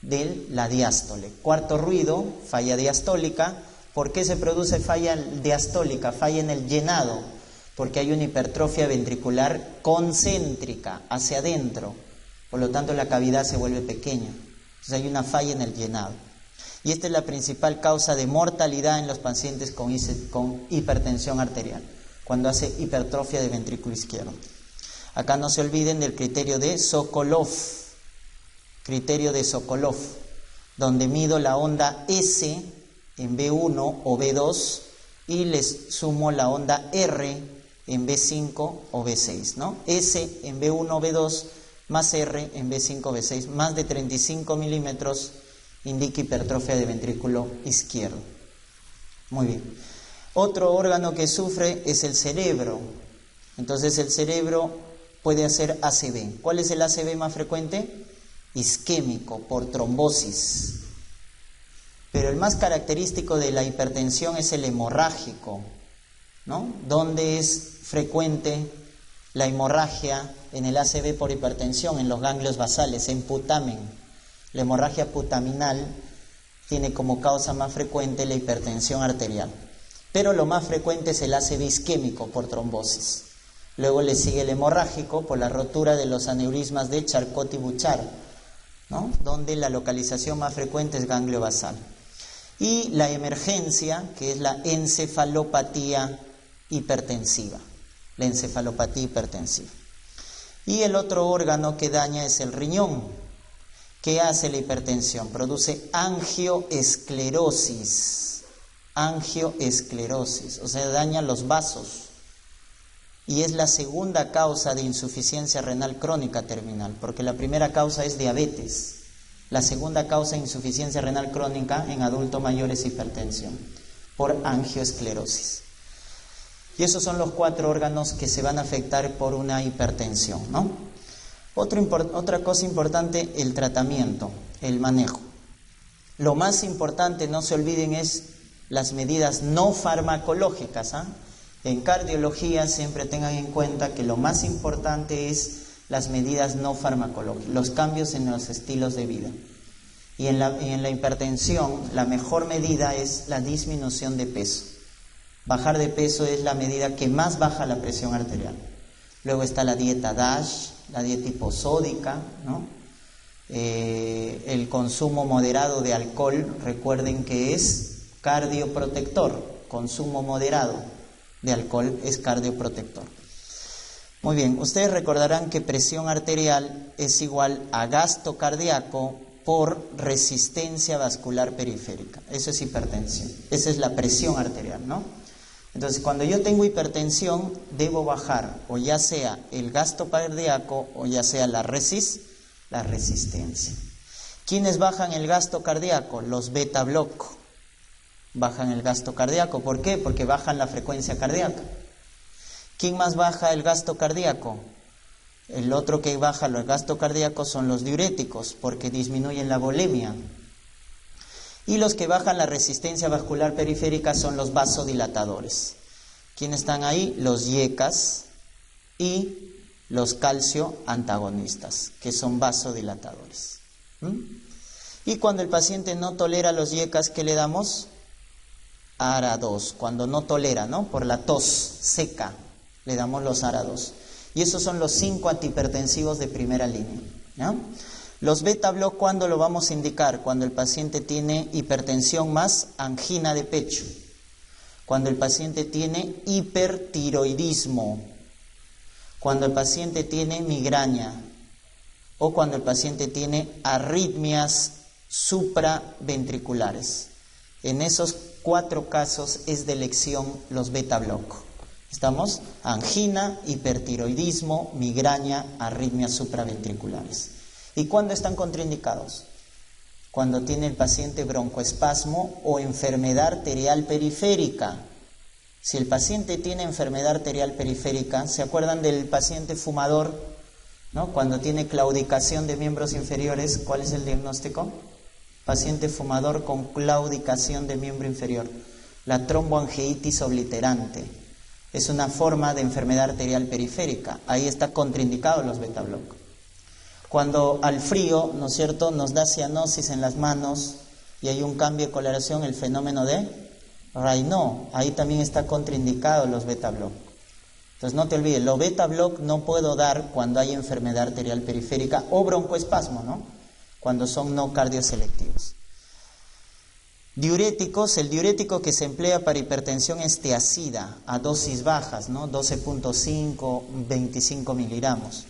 de la diástole. Cuarto ruido, falla diastólica. ¿Por qué se produce falla diastólica? Falla en el llenado. Porque hay una hipertrofia ventricular concéntrica, hacia adentro. Por lo tanto, la cavidad se vuelve pequeña. Entonces hay una falla en el llenado. Y esta es la principal causa de mortalidad en los pacientes con hipertensión arterial, cuando hace hipertrofia del ventrículo izquierdo. Acá no se olviden del criterio de Sokolov. Criterio de Sokolov, donde mido la onda S en B1 o B2 y les sumo la onda R en B5 o B6, ¿no? S en B1 o B2 más R en B5 o B6, más de 35 milímetros indica hipertrofia de ventrículo izquierdo. Muy bien. Otro órgano que sufre es el cerebro. Entonces el cerebro puede hacer ACV. ¿Cuál es el ACV más frecuente? Isquémico, por trombosis. Pero el más característico de la hipertensión es el hemorrágico, ¿no? ¿Dónde es frecuente la hemorragia en el ACV por hipertensión? En los ganglios basales, en putamen. La hemorragia putaminal tiene como causa más frecuente la hipertensión arterial. Pero lo más frecuente es el ACV isquémico por trombosis. Luego le sigue el hemorrágico por la rotura de los aneurismas de Charcot y Bouchard, ¿no? Donde la localización más frecuente es ganglio basal. Y la emergencia, que es la encefalopatía hipertensiva. La encefalopatía hipertensiva. Y el otro órgano que daña es el riñón. ¿Qué hace la hipertensión? Produce angioesclerosis. Angioesclerosis, o sea, daña los vasos. Y es la segunda causa de insuficiencia renal crónica terminal, porque la primera causa es diabetes. La segunda causa de insuficiencia renal crónica en adulto mayor es hipertensión, por angioesclerosis. Y esos son los 4 órganos que se van a afectar por una hipertensión, ¿no? Otra cosa importante, el tratamiento, el manejo. Lo más importante, no se olviden, es las medidas no farmacológicas, ¿ah? En cardiología siempre tengan en cuenta que lo más importante es las medidas no farmacológicas, los cambios en los estilos de vida. Y en la hipertensión, la mejor medida es la disminución de peso. Bajar de peso es la medida que más baja la presión arterial. Luego está la dieta DASH, la dieta hiposódica, ¿no? El consumo moderado de alcohol, recuerden que es cardioprotector. Consumo moderado de alcohol es cardioprotector. Muy bien, ustedes recordarán que presión arterial es igual a gasto cardíaco por resistencia vascular periférica. Eso es hipertensión. Esa es la presión arterial, ¿no? Entonces, cuando yo tengo hipertensión, debo bajar o ya sea el gasto cardíaco o ya sea la resistencia. ¿Quiénes bajan el gasto cardíaco? Los beta block. Bajan el gasto cardíaco. ¿Por qué? Porque bajan la frecuencia cardíaca. ¿Quién más baja el gasto cardíaco? El otro que baja el gasto cardíaco son los diuréticos, porque disminuyen la volemia. Y los que bajan la resistencia vascular periférica son los vasodilatadores. ¿Quiénes están ahí? Los YECAs y los calcio antagonistas, que son vasodilatadores. Y cuando el paciente no tolera los YECAs, ¿qué le damos? ARA2. Cuando no tolera, ¿no? Por la tos seca, le damos los ARA2. Y esos son los 5 antihipertensivos de primera línea, ¿ya? Los beta block, ¿cuándo lo vamos a indicar? Cuando el paciente tiene hipertensión más angina de pecho. Cuando el paciente tiene hipertiroidismo. Cuando el paciente tiene migraña. O cuando el paciente tiene arritmias supraventriculares. En esos 4 casos es de elección los beta block. ¿Estamos? Angina, hipertiroidismo, migraña, arritmias supraventriculares. ¿Y cuándo están contraindicados? Cuando tiene el paciente broncoespasmo o enfermedad arterial periférica. Si el paciente tiene enfermedad arterial periférica, ¿se acuerdan del paciente fumador, ¿no? Cuando tiene claudicación de miembros inferiores, ¿cuál es el diagnóstico? Paciente fumador con claudicación de miembro inferior. La tromboangeitis obliterante. Es una forma de enfermedad arterial periférica. Ahí está contraindicado los beta block. Cuando al frío, ¿no es cierto?, nos da cianosis en las manos y hay un cambio de coloración, el fenómeno de Raynaud, ahí también está contraindicado los beta block. Entonces no te olvides, los beta block no puedo dar cuando hay enfermedad arterial periférica o broncoespasmo, ¿no? Cuando son no cardioselectivos. Diuréticos, el diurético que se emplea para hipertensión es tiazida, a dosis bajas, ¿no? 12.5, 25 miligramos.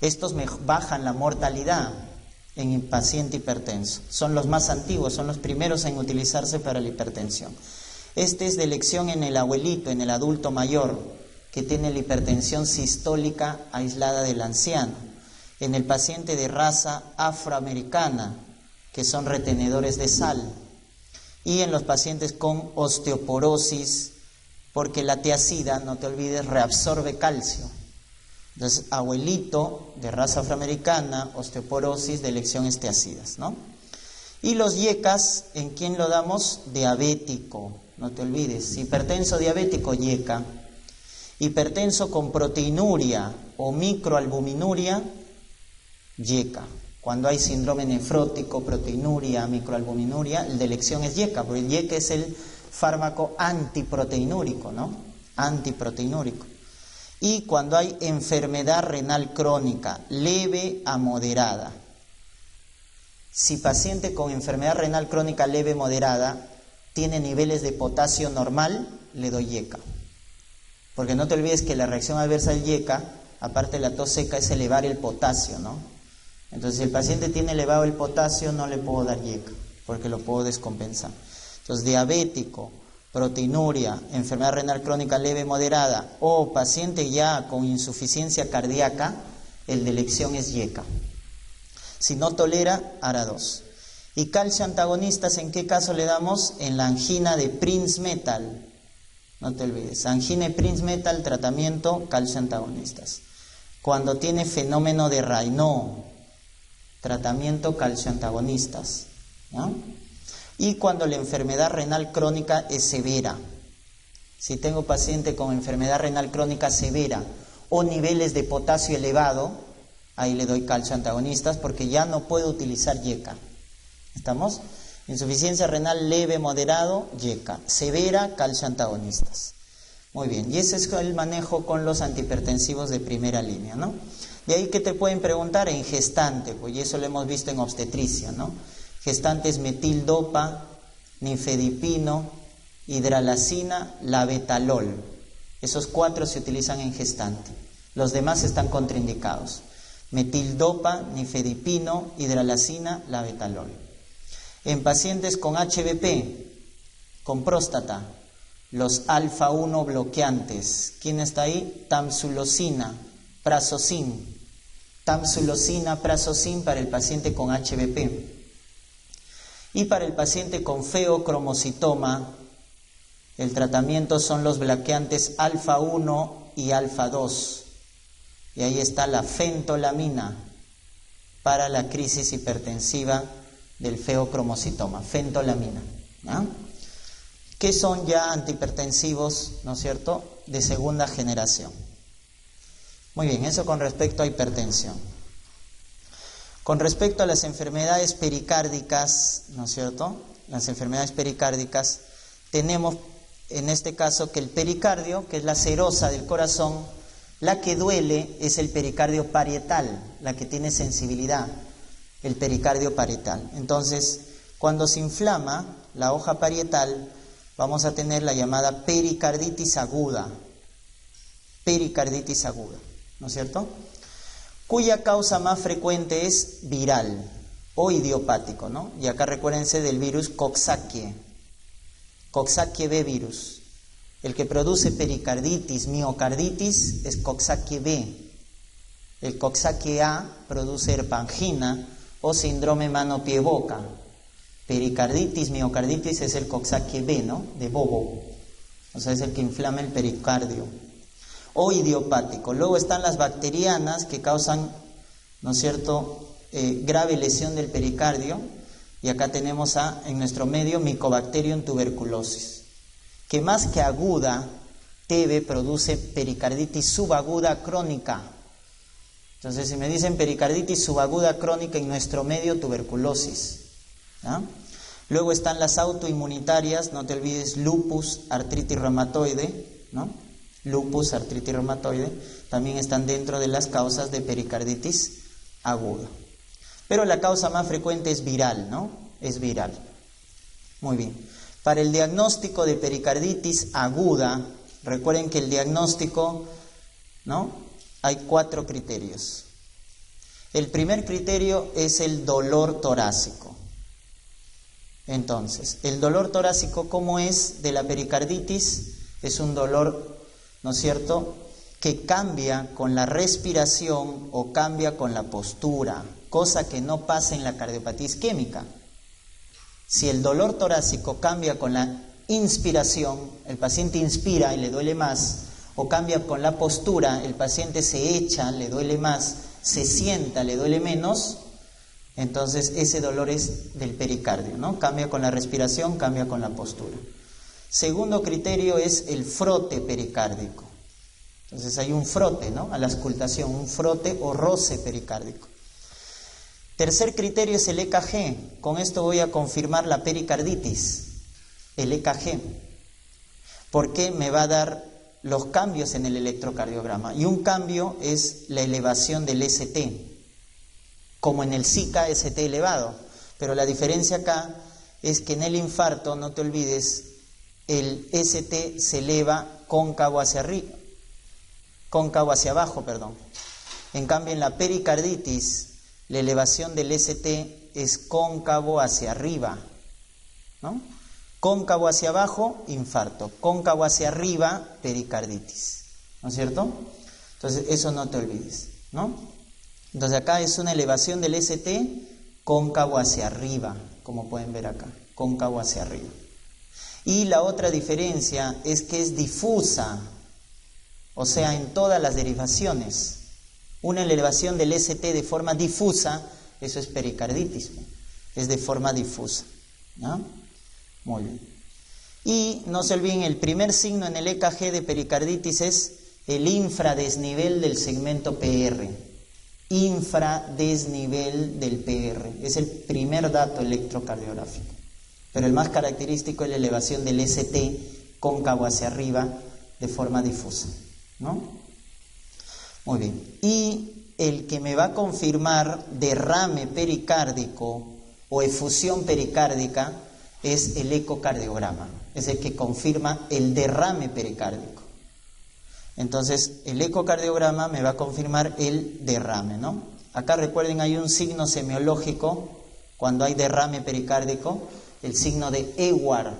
Estos bajan la mortalidad en el paciente hipertenso. Son los más antiguos, son los primeros en utilizarse para la hipertensión. Este es de elección en el abuelito, en el adulto mayor, que tiene la hipertensión sistólica aislada del anciano. En el paciente de raza afroamericana, que son retenedores de sal. Y en los pacientes con osteoporosis, porque la tiazida, no te olvides, reabsorbe calcio. Entonces, abuelito de raza afroamericana, osteoporosis, de elección tiazidas, ¿no? Y los YECAs, ¿en quién lo damos? Diabético, no te olvides. Hipertenso diabético, YECA. Hipertenso con proteinuria o microalbuminuria, YECA. Cuando hay síndrome nefrótico, proteinuria, microalbuminuria, el de elección es YECA, porque el YECA es el fármaco antiproteinúrico, ¿no? Antiproteinúrico. Y cuando hay enfermedad renal crónica, leve a moderada. Si paciente con enfermedad renal crónica leve moderada tiene niveles de potasio normal, le doy YECA. Porque no te olvides que la reacción adversa del YECA, aparte de la tos seca, es elevar el potasio, ¿no? Entonces, si el paciente tiene elevado el potasio, no le puedo dar YECA, porque lo puedo descompensar. Entonces, diabético, proteinuria, enfermedad renal crónica leve moderada o paciente ya con insuficiencia cardíaca, el de elección es YECA. Si no tolera, ARA2. Y calcio antagonistas, ¿en qué caso le damos? En la angina de Prinzmetal. No te olvides, angina de Prinzmetal, tratamiento calcio antagonistas. Cuando tiene fenómeno de Raynaud, tratamiento calcio antagonistas, ¿no? Y cuando la enfermedad renal crónica es severa. Si tengo paciente con enfermedad renal crónica severa o niveles de potasio elevado, ahí le doy calcio antagonistas porque ya no puedo utilizar YECA. ¿Estamos? Insuficiencia renal leve, moderado, YECA. Severa, calcio antagonistas. Muy bien, y ese es el manejo con los antihipertensivos de primera línea, ¿no? De ahí que te pueden preguntar en gestante, pues y eso lo hemos visto en obstetricia, ¿no? Gestantes metildopa, nifedipino, hidralazina, labetalol. Esos 4 se utilizan en gestante. Los demás están contraindicados. Metildopa, nifedipino, hidralazina, labetalol. En pacientes con HBP, con próstata, los alfa-1 bloqueantes. ¿Quién está ahí? Tamsulosina, prazosin. Tamsulosina, prazosin para el paciente con HBP. Y para el paciente con feocromocitoma, el tratamiento son los bloqueantes alfa-1 y alfa-2. Y ahí está la fentolamina para la crisis hipertensiva del feocromocitoma, fentolamina, ¿no? Que son ya antihipertensivos, ¿no es cierto?, de segunda generación. Muy bien, eso con respecto a hipertensión. Con respecto a las enfermedades pericárdicas, ¿no es cierto?, las enfermedades pericárdicas, tenemos en este caso que el pericardio, que es la serosa del corazón, la que duele es el pericardio parietal, la que tiene sensibilidad, el pericardio parietal. Entonces, cuando se inflama la hoja parietal, vamos a tener la llamada pericarditis aguda, ¿no es cierto?, cuya causa más frecuente es viral o idiopático, ¿no? Y acá recuérdense del virus Coxsackie B virus. El que produce pericarditis, miocarditis es Coxsackie B. El Coxsackie A produce herpangina o síndrome mano-pie-boca. Pericarditis, miocarditis es el Coxsackie B, ¿no?, de bobo. O sea, es el que inflama el pericardio. O idiopático. Luego están las bacterianas que causan, ¿no es cierto?, grave lesión del pericardio. Y acá tenemos en nuestro medio Mycobacterium tuberculosis, que más que aguda, TB produce pericarditis subaguda crónica. Entonces, si me dicen pericarditis subaguda crónica, en nuestro medio tuberculosis, ¿no? Luego están las autoinmunitarias, no te olvides, lupus, artritis reumatoide, ¿no? Lupus, artritis reumatoide, también están dentro de las causas de pericarditis aguda. Pero la causa más frecuente es viral, ¿no? Es viral. Muy bien. Para el diagnóstico de pericarditis aguda, recuerden que el diagnóstico, ¿no?, hay 4 criterios. El primer criterio es el dolor torácico. Entonces, el dolor torácico, ¿cómo es de la pericarditis? Es un dolor, ¿no es cierto?, que cambia con la respiración o cambia con la postura, cosa que no pasa en la cardiopatía isquémica. Si el dolor torácico cambia con la inspiración, el paciente inspira y le duele más, o cambia con la postura, el paciente se echa, le duele más, se sienta, le duele menos, entonces ese dolor es del pericardio, ¿no? Cambia con la respiración, cambia con la postura. Segundo criterio es el frote pericárdico. Entonces hay un frote, ¿no?, a la auscultación, un frote o roce pericárdico. Tercer criterio es el EKG. Con esto voy a confirmar la pericarditis, el EKG, porque me va a dar los cambios en el electrocardiograma. Y un cambio es la elevación del ST, como en el Zika, ST elevado. Pero la diferencia acá es que en el infarto, no te olvides, el ST se eleva cóncavo hacia abajo. En cambio, en la pericarditis la elevación del ST es cóncavo hacia arriba, ¿no? Cóncavo hacia abajo, infarto. Cóncavo hacia arriba, pericarditis, ¿no es cierto? Entonces, eso no te olvides, ¿no? Entonces, acá es una elevación del ST cóncavo hacia arriba, como pueden ver acá, cóncavo hacia arriba. Y la otra diferencia es que es difusa, o sea, en todas las derivaciones. Una elevación del ST de forma difusa, eso es pericarditis, es de forma difusa, ¿no? Muy bien. Y no se olviden, el primer signo en el EKG de pericarditis es el infradesnivel del segmento PR. Infradesnivel del PR. Es el primer dato electrocardiográfico. Pero el más característico es la elevación del ST cóncavo hacia arriba de forma difusa, ¿no? Muy bien. Y el que me va a confirmar derrame pericárdico o efusión pericárdica es el ecocardiograma. Es el que confirma el derrame pericárdico. Entonces, el ecocardiograma me va a confirmar el derrame, ¿no? Acá recuerden, hay un signo semiológico cuando hay derrame pericárdico, el signo de Ewart,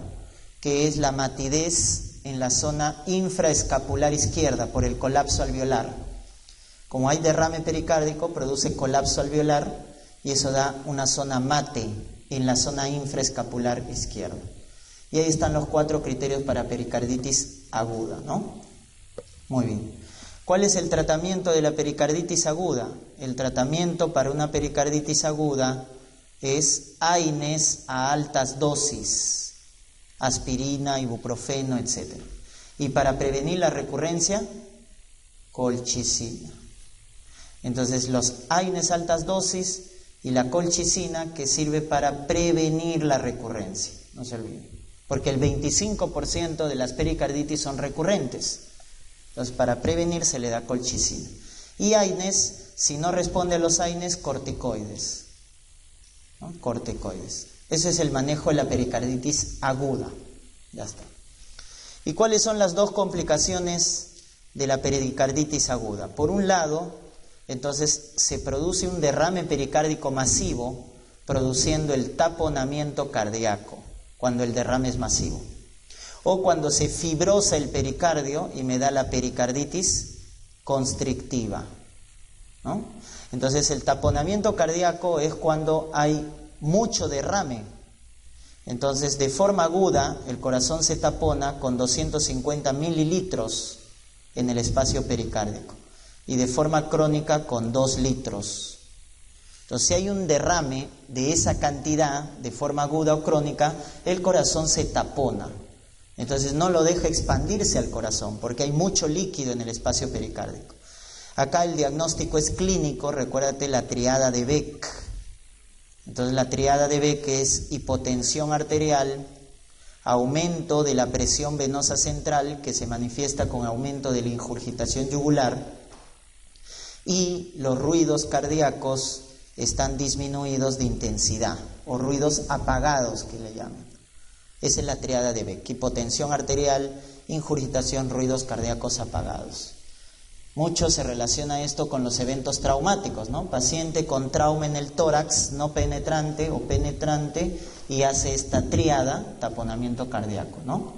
que es la matidez en la zona infraescapular izquierda por el colapso alveolar. Como hay derrame pericárdico, produce colapso alveolar y eso da una zona mate en la zona infraescapular izquierda. Y ahí están los 4 criterios para pericarditis aguda, ¿no? Muy bien. ¿Cuál es el tratamiento de la pericarditis aguda? El tratamiento para una pericarditis aguda es AINES a altas dosis, aspirina, ibuprofeno, etc. Y para prevenir la recurrencia, colchicina. Entonces, los AINES a altas dosis y la colchicina, que sirve para prevenir la recurrencia, no se olviden. Porque el 25% de las pericarditis son recurrentes. Entonces, para prevenir se le da colchicina. Y AINES, si no responde a los AINES, corticoides, ¿no? Corticoides. Ese es el manejo de la pericarditis aguda. Ya está. ¿Y cuáles son las dos complicaciones de la pericarditis aguda? Por un lado, entonces se produce un derrame pericárdico masivo, produciendo el taponamiento cardíaco, cuando el derrame es masivo. O cuando se fibrosa el pericardio y me da la pericarditis constrictiva, ¿no? Entonces, el taponamiento cardíaco es cuando hay mucho derrame. Entonces, de forma aguda, el corazón se tapona con 250 mililitros en el espacio pericárdico. Y de forma crónica con 2 litros. Entonces, si hay un derrame de esa cantidad, de forma aguda o crónica, el corazón se tapona. Entonces, no lo deja expandirse al corazón, porque hay mucho líquido en el espacio pericárdico. Acá el diagnóstico es clínico, recuérdate la triada de Beck. Entonces, la triada de Beck es hipotensión arterial, aumento de la presión venosa central, que se manifiesta con aumento de la ingurgitación yugular, y los ruidos cardíacos están disminuidos de intensidad, o ruidos apagados que le llaman. Esa es la triada de Beck: hipotensión arterial, ingurgitación, ruidos cardíacos apagados. Mucho se relaciona esto con los eventos traumáticos, ¿no? Paciente con trauma en el tórax no penetrante o penetrante y hace esta triada, taponamiento cardíaco, ¿no?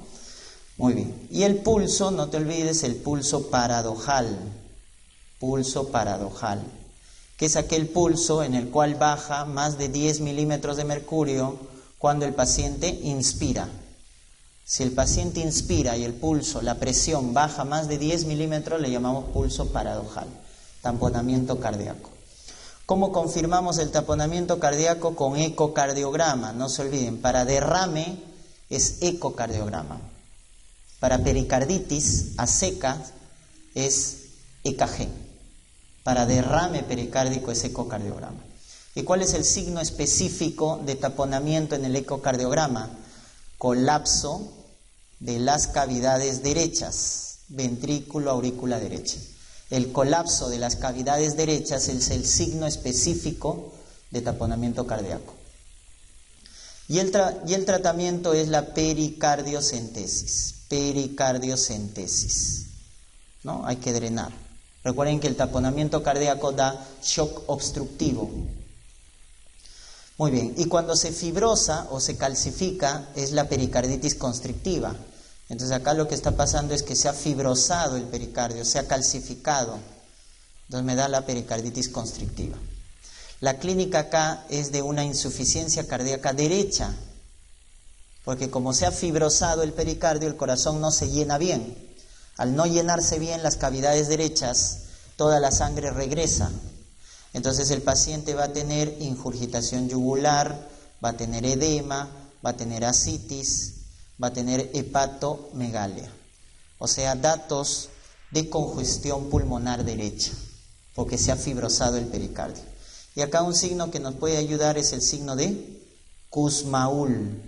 Muy bien. Y el pulso, no te olvides, el pulso paradojal. Pulso paradojal, que es aquel pulso en el cual baja más de 10 milímetros de mercurio cuando el paciente inspira. Si el paciente inspira y el pulso, la presión baja más de 10 milímetros, le llamamos pulso paradojal, taponamiento cardíaco. ¿Cómo confirmamos el taponamiento cardíaco? Con ecocardiograma, no se olviden. Para derrame es ecocardiograma. Para pericarditis a seca es EKG. Para derrame pericárdico es ecocardiograma. ¿Y cuál es el signo específico de taponamiento en el ecocardiograma? Colapso de las cavidades derechas, ventrículo, aurícula derecha. El colapso de las cavidades derechas es el signo específico de taponamiento cardíaco. Y el tratamiento es la pericardiocentesis. Pericardiocentesis, ¿no? Hay que drenar. Recuerden que el taponamiento cardíaco da shock obstructivo. Muy bien, y cuando se fibrosa o se calcifica es la pericarditis constrictiva. Entonces acá lo que está pasando es que se ha fibrosado el pericardio, se ha calcificado. Entonces me da la pericarditis constrictiva. La clínica acá es de una insuficiencia cardíaca derecha, porque como se ha fibrosado el pericardio, el corazón no se llena bien. Al no llenarse bien las cavidades derechas, toda la sangre regresa. Entonces el paciente va a tener ingurgitación yugular, va a tener edema, va a tener ascitis, va a tener hepatomegalia. O sea, datos de congestión pulmonar derecha, porque se ha fibrosado el pericardio. Y acá un signo que nos puede ayudar es el signo de Kussmaul,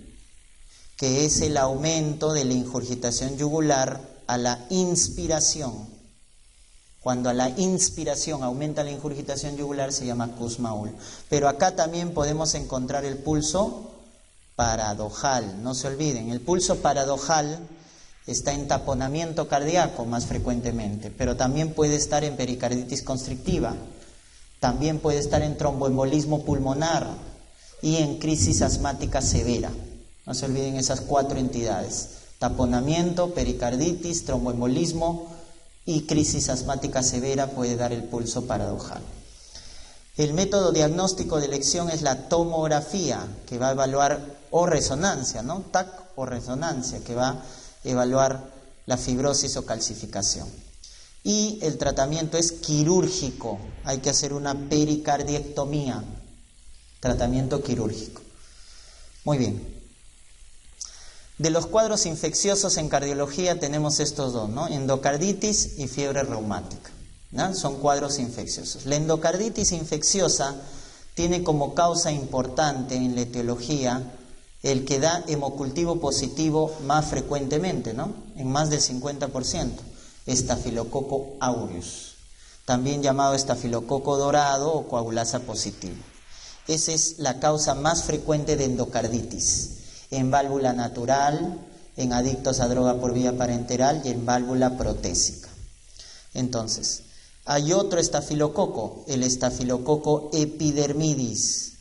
que es el aumento de la ingurgitación yugular a la inspiración. Cuando a la inspiración aumenta la ingurgitación yugular se llama Kussmaul. Pero acá también podemos encontrar el pulso paradojal. No se olviden, el pulso paradojal está en taponamiento cardíaco más frecuentemente, pero también puede estar en pericarditis constrictiva, también puede estar en tromboembolismo pulmonar y en crisis asmática severa. No se olviden esas 4 entidades: taponamiento, pericarditis, tromboembolismo y crisis asmática severa puede dar el pulso paradojal. El método diagnóstico de elección es la tomografía, que va a evaluar, o resonancia, ¿no? TAC o resonancia, que va a evaluar la fibrosis o calcificación. Y el tratamiento es quirúrgico, hay que hacer una pericardiectomía, tratamiento quirúrgico. Muy bien. De los cuadros infecciosos en cardiología tenemos estos dos, ¿no? Endocarditis y fiebre reumática, ¿no? Son cuadros infecciosos. La endocarditis infecciosa tiene como causa importante en la etiología el que da hemocultivo positivo más frecuentemente, ¿no? En más del 50%, Staphylococcus aureus, también llamado estafilococo dorado o coagulasa positivo. Esa es la causa más frecuente de endocarditis, en válvula natural, en adictos a droga por vía parenteral y en válvula protésica. Entonces, hay otro estafilococo, el estafilococo epidermidis.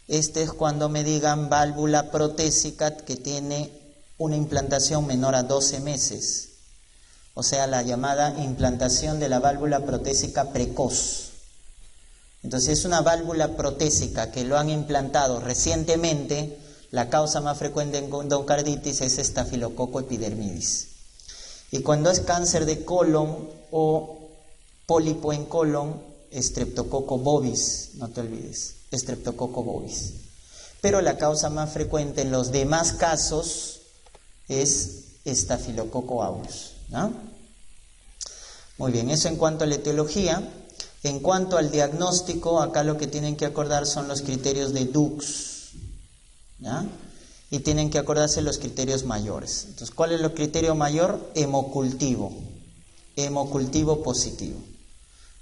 Este es cuando me digan válvula protésica que tiene una implantación menor a 12 meses. O sea, la llamada implantación de la válvula protésica precoz. Entonces, es una válvula protésica que lo han implantado recientemente. La causa más frecuente en endocarditis es estafilococo epidermidis. Y cuando es cáncer de colon o pólipo en colon, Streptococcus bovis, no te olvides, Streptococcus bovis. Pero la causa más frecuente en los demás casos es Staphylococcus aureus, ¿no? Muy bien, eso en cuanto a la etiología. En cuanto al diagnóstico, acá lo que tienen que acordar son los criterios de Dux, ¿ya? Y tienen que acordarse los criterios mayores. Entonces, ¿cuál es el criterio mayor? Hemocultivo, hemocultivo positivo.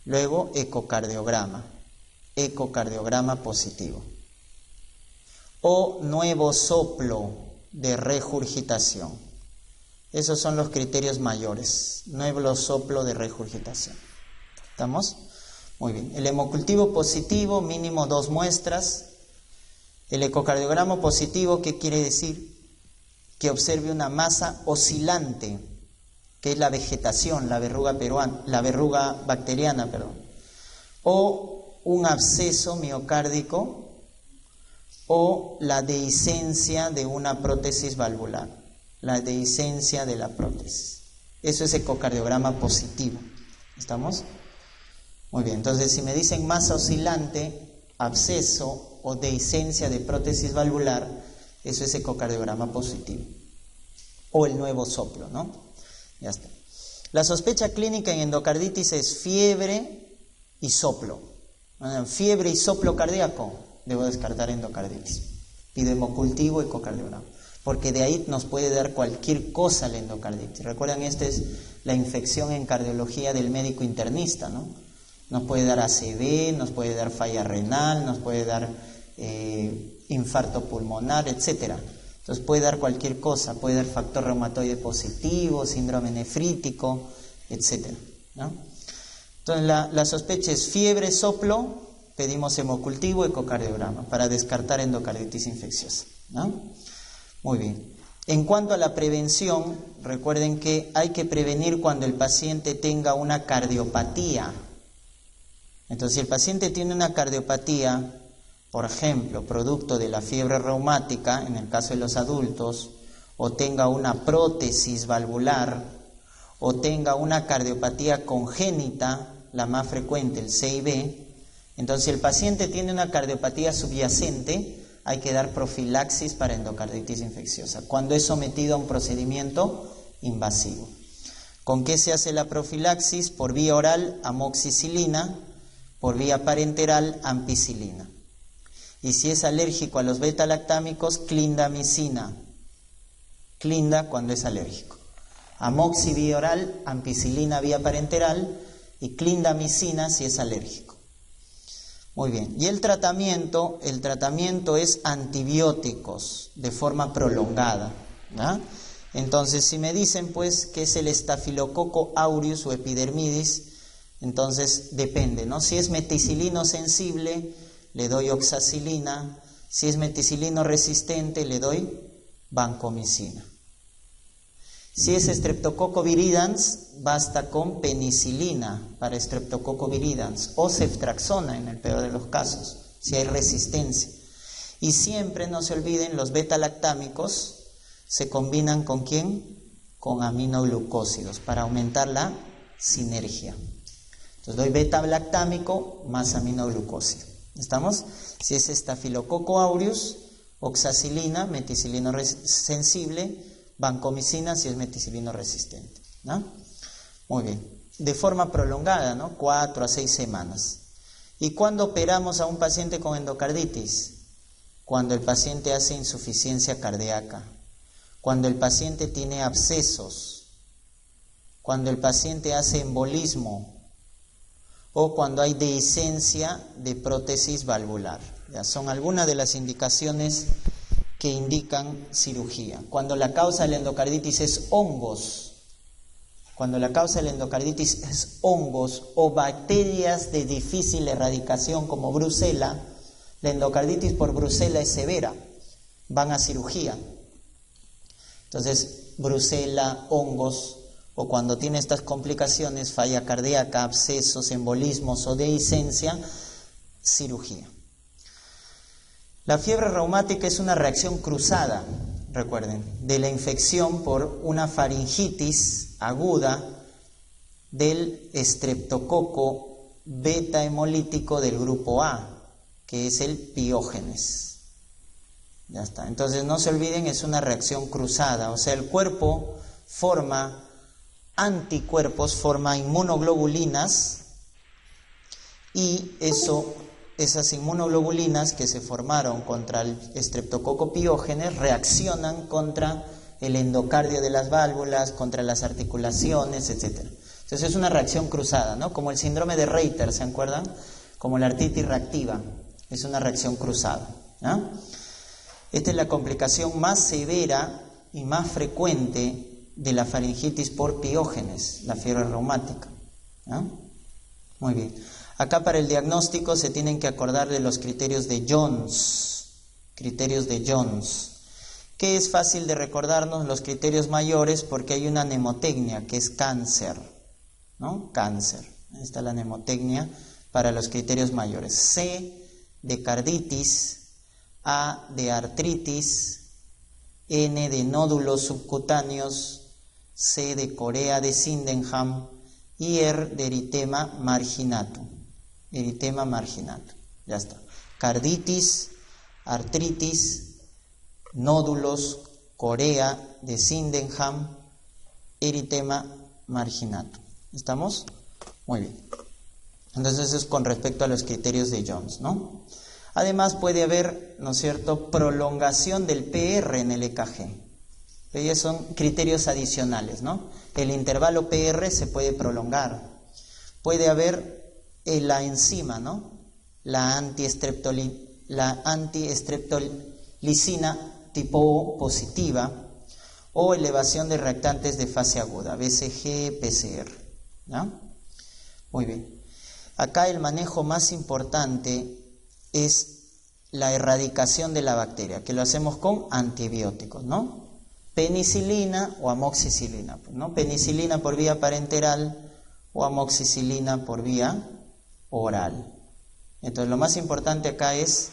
Luego, ecocardiograma positivo. O nuevo soplo de regurgitación. Esos son los criterios mayores, nuevo soplo de regurgitación. ¿Estamos? Muy bien. El hemocultivo positivo, mínimo 2 muestras. El ecocardiograma positivo, ¿qué quiere decir? Que observe una masa oscilante, que es la vegetación, la verruga bacteriana, o un absceso miocárdico, o la dehiscencia de una prótesis valvular, la dehiscencia de la prótesis. Eso es ecocardiograma positivo. ¿Estamos? Muy bien, entonces si me dicen masa oscilante, absceso o dehiscencia de prótesis valvular, eso es ecocardiograma positivo. O el nuevo soplo, ¿no? Ya está. La sospecha clínica en endocarditis es fiebre y soplo. Fiebre y soplo cardíaco, debo descartar endocarditis. Pido hemocultivo, ecocardiograma. Porque de ahí nos puede dar cualquier cosa la endocarditis. Recuerdan, esta es la infección en cardiología del médico internista, ¿no? Nos puede dar ACV, nos puede dar falla renal, nos puede dar infarto pulmonar, etc. Entonces puede dar cualquier cosa, puede dar factor reumatoide positivo, síndrome nefrítico, etc., ¿no? Entonces la sospecha es fiebre, soplo, pedimos hemocultivo, ecocardiograma para descartar endocarditis infecciosa, ¿no? Muy bien. En cuanto a la prevención, recuerden que hay que prevenir cuando el paciente tenga una cardiopatía. Entonces, si el paciente tiene una cardiopatía, por ejemplo, producto de la fiebre reumática, en el caso de los adultos, o tenga una prótesis valvular, o tenga una cardiopatía congénita, la más frecuente, el CIB, entonces si el paciente tiene una cardiopatía subyacente, hay que dar profilaxis para endocarditis infecciosa, cuando es sometido a un procedimiento invasivo. ¿Con qué se hace la profilaxis? Por vía oral, amoxicilina, por vía parenteral, ampicilina. Y si es alérgico a los beta-lactámicos, clindamicina. Clinda cuando es alérgico. Amoxi vía oral, ampicilina vía parenteral y clindamicina si es alérgico. Muy bien. Y el tratamiento es antibióticos de forma prolongada, ¿no? Entonces, si me dicen pues que es el estafilococo aureus o epidermidis, entonces depende, ¿no? Si es meticilino sensible, le doy oxacilina. Si es meticilino resistente, le doy vancomicina. Si es Streptococcus viridans, basta con penicilina para Streptococcus viridans o ceftraxona en el peor de los casos, si hay resistencia. Y siempre, no se olviden, los beta-lactámicos se combinan ¿con quién? Con aminoglucósidos para aumentar la sinergia. Entonces doy beta-lactámico más aminoglucósido. ¿Estamos? Si es Staphylococcus aureus, oxacilina, meticilino sensible, vancomicina si es meticilino resistente, ¿no? Muy bien. De forma prolongada, ¿no? 4 a 6 semanas. ¿Y cuándo operamos a un paciente con endocarditis? Cuando el paciente hace insuficiencia cardíaca, cuando el paciente tiene abscesos, cuando el paciente hace embolismo o cuando hay dehiscencia de prótesis valvular. Ya son algunas de las indicaciones que indican cirugía. Cuando la causa de la endocarditis es hongos, o bacterias de difícil erradicación como Brucella, la endocarditis por Brucella es severa, van a cirugía. Entonces, Brucella, hongos, o cuando tiene estas complicaciones, falla cardíaca, abscesos, embolismos o dehiscencia, cirugía. La fiebre reumática es una reacción cruzada, recuerden, de la infección por una faringitis aguda del estreptococo beta hemolítico del grupo A, que es el piógenes. Ya está. Entonces no se olviden, es una reacción cruzada, o sea, el cuerpo forma anticuerpos, forma inmunoglobulinas y esas inmunoglobulinas que se formaron contra el estreptococo piógenes reaccionan contra el endocardio de las válvulas, contra las articulaciones, etc. Entonces es una reacción cruzada, ¿no? Como el síndrome de Reiter, ¿se acuerdan? Como la artritis reactiva, es una reacción cruzada, ¿no? Esta es la complicación más severa y más frecuente de la faringitis por piógenes, la fiebre reumática, ¿no? Muy bien. Acá para el diagnóstico se tienen que acordar de los criterios de Jones, que es fácil de recordarnos los criterios mayores porque hay una mnemotecnia que es cáncer, ¿no? Cáncer. Ahí está la mnemotecnia para los criterios mayores. C de carditis, A de artritis, N de nódulos subcutáneos, C de corea de Sydenham y R de eritema marginatum. Eritema marginatum. Ya está. Carditis, artritis, nódulos, corea de Sydenham, eritema marginatum. ¿Estamos? Muy bien. Entonces eso es con respecto a los criterios de Jones, ¿no? Además puede haber, ¿no es cierto?, prolongación del PR en el EKG. Ellos son criterios adicionales, ¿no? El intervalo PR se puede prolongar. Puede haber la enzima, ¿no? La antistreptolicina tipo O positiva o elevación de reactantes de fase aguda, BCG, PCR, ¿no? Muy bien. Acá el manejo más importante es la erradicación de la bacteria, que lo hacemos con antibióticos, ¿no? Penicilina o amoxicilina, ¿no? Penicilina por vía parenteral o amoxicilina por vía oral. Entonces lo más importante acá es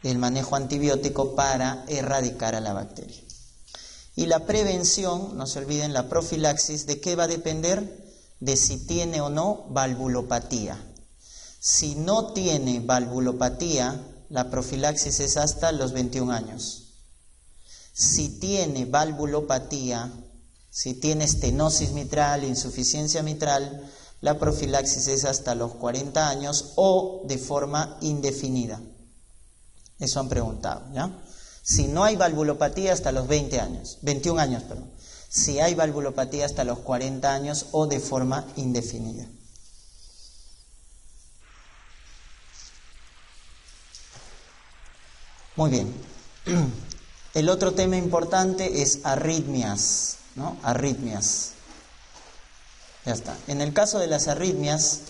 el manejo antibiótico para erradicar a la bacteria. Y la prevención, no se olviden, la profilaxis, ¿de qué va a depender? De si tiene o no valvulopatía. Si no tiene valvulopatía, la profilaxis es hasta los 21 años. Si tiene valvulopatía, si tiene estenosis mitral, insuficiencia mitral, la profilaxis es hasta los 40 años o de forma indefinida. Eso han preguntado, ¿ya? Si no hay valvulopatía hasta los 21 años, perdón. Si hay valvulopatía hasta los 40 años o de forma indefinida. Muy bien. El otro tema importante es arritmias, ¿no? Arritmias. Ya está. En el caso de las arritmias,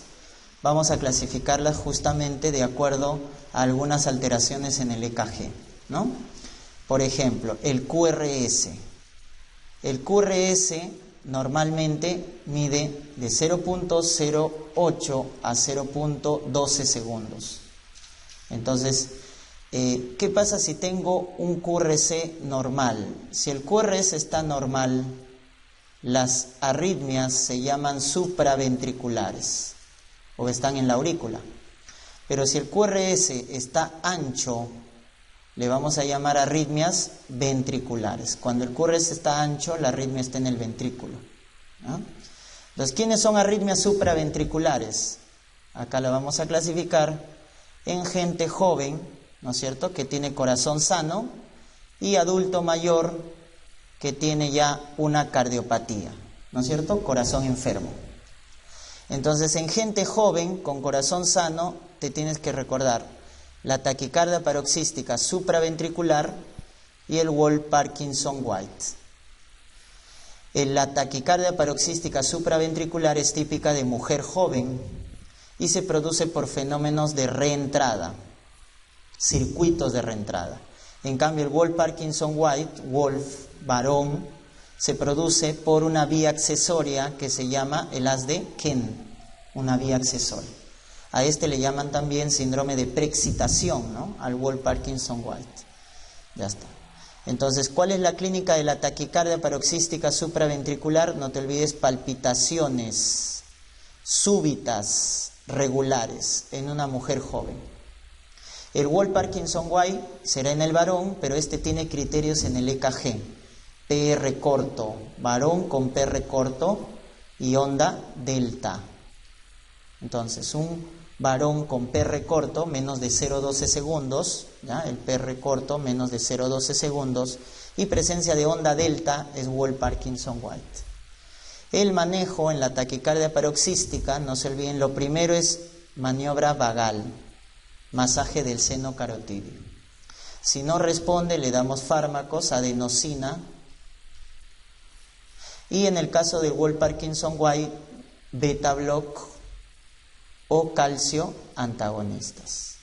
vamos a clasificarlas justamente de acuerdo a algunas alteraciones en el EKG, ¿no? Por ejemplo, el QRS. El QRS normalmente mide de 0.08 a 0.12 segundos. Entonces, ¿qué pasa si tengo un QRS normal? Si el QRS está normal, las arritmias se llaman supraventriculares o están en la aurícula. Pero si el QRS está ancho, le vamos a llamar arritmias ventriculares. Cuando el QRS está ancho, la arritmia está en el ventrículo, ¿no? Entonces, ¿quiénes son arritmias supraventriculares? Acá la vamos a clasificar en gente joven, ¿no es cierto?, que tiene corazón sano, y adulto mayor que tiene ya una cardiopatía, ¿no es cierto?, corazón enfermo. Entonces, en gente joven con corazón sano, te tienes que recordar la taquicardia paroxística supraventricular y el Wolff-Parkinson-White. La taquicardia paroxística supraventricular es típica de mujer joven y se produce por fenómenos de reentrada, circuitos de reentrada. En cambio, el Wolff-Parkinson-White, Wolff, varón, se produce por una vía accesoria que se llama el haz de Kent, una vía accesoria. A este le llaman también síndrome de preexcitación, ¿no?, al Wolff-Parkinson-White. Ya está. Entonces, ¿cuál es la clínica de la taquicardia paroxística supraventricular? No te olvides, palpitaciones súbitas, regulares, en una mujer joven. El Wolff-Parkinson-White será en el varón, pero este tiene criterios en el EKG. PR corto, varón con PR corto y onda delta. Entonces, un varón con PR corto, menos de 0,12 segundos, ¿ya? El PR corto, menos de 0,12 segundos, y presencia de onda delta es Wolff-Parkinson-White. El manejo en la taquicardia paroxística, no se olviden, lo primero es maniobra vagal, masaje del seno carotídeo. Si no responde, le damos fármacos, adenosina, y en el caso de Wolff-Parkinson-White, beta-block o calcio antagonistas.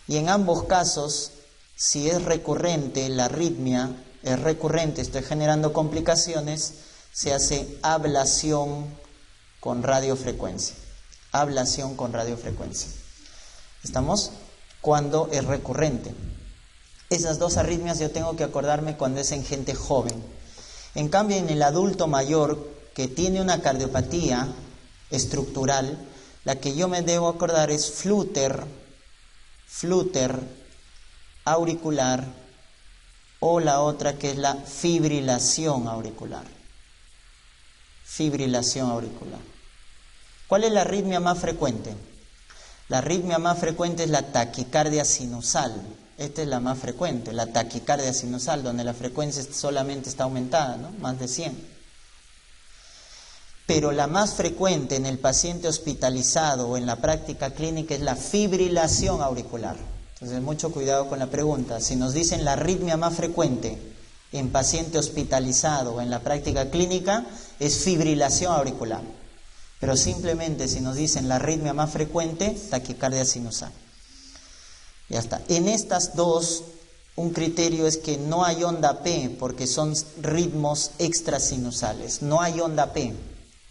Y en ambos casos, si es recurrente, la arritmia es recurrente, estoy generando complicaciones, se hace ablación con radiofrecuencia. Ablación con radiofrecuencia. ¿Estamos? Cuando es recurrente. Esas dos arritmias yo tengo que acordarme cuando es en gente joven. En cambio, en el adulto mayor que tiene una cardiopatía estructural, la que yo me debo acordar es flutter auricular, o la otra que es la fibrilación auricular. Fibrilación auricular. ¿Cuál es la arritmia más frecuente? La arritmia más frecuente es la taquicardia sinusal. Esta es la más frecuente, la taquicardia sinusal, donde la frecuencia solamente está aumentada, ¿no?, más de 100. Pero la más frecuente en el paciente hospitalizado o en la práctica clínica es la fibrilación auricular. Entonces, mucho cuidado con la pregunta. Si nos dicen la arritmia más frecuente en paciente hospitalizado o en la práctica clínica, es fibrilación auricular. Pero simplemente si nos dicen la arritmia más frecuente, taquicardia sinusal. Ya está. En estas dos, un criterio es que no hay onda P, porque son ritmos extrasinusales. No hay onda P,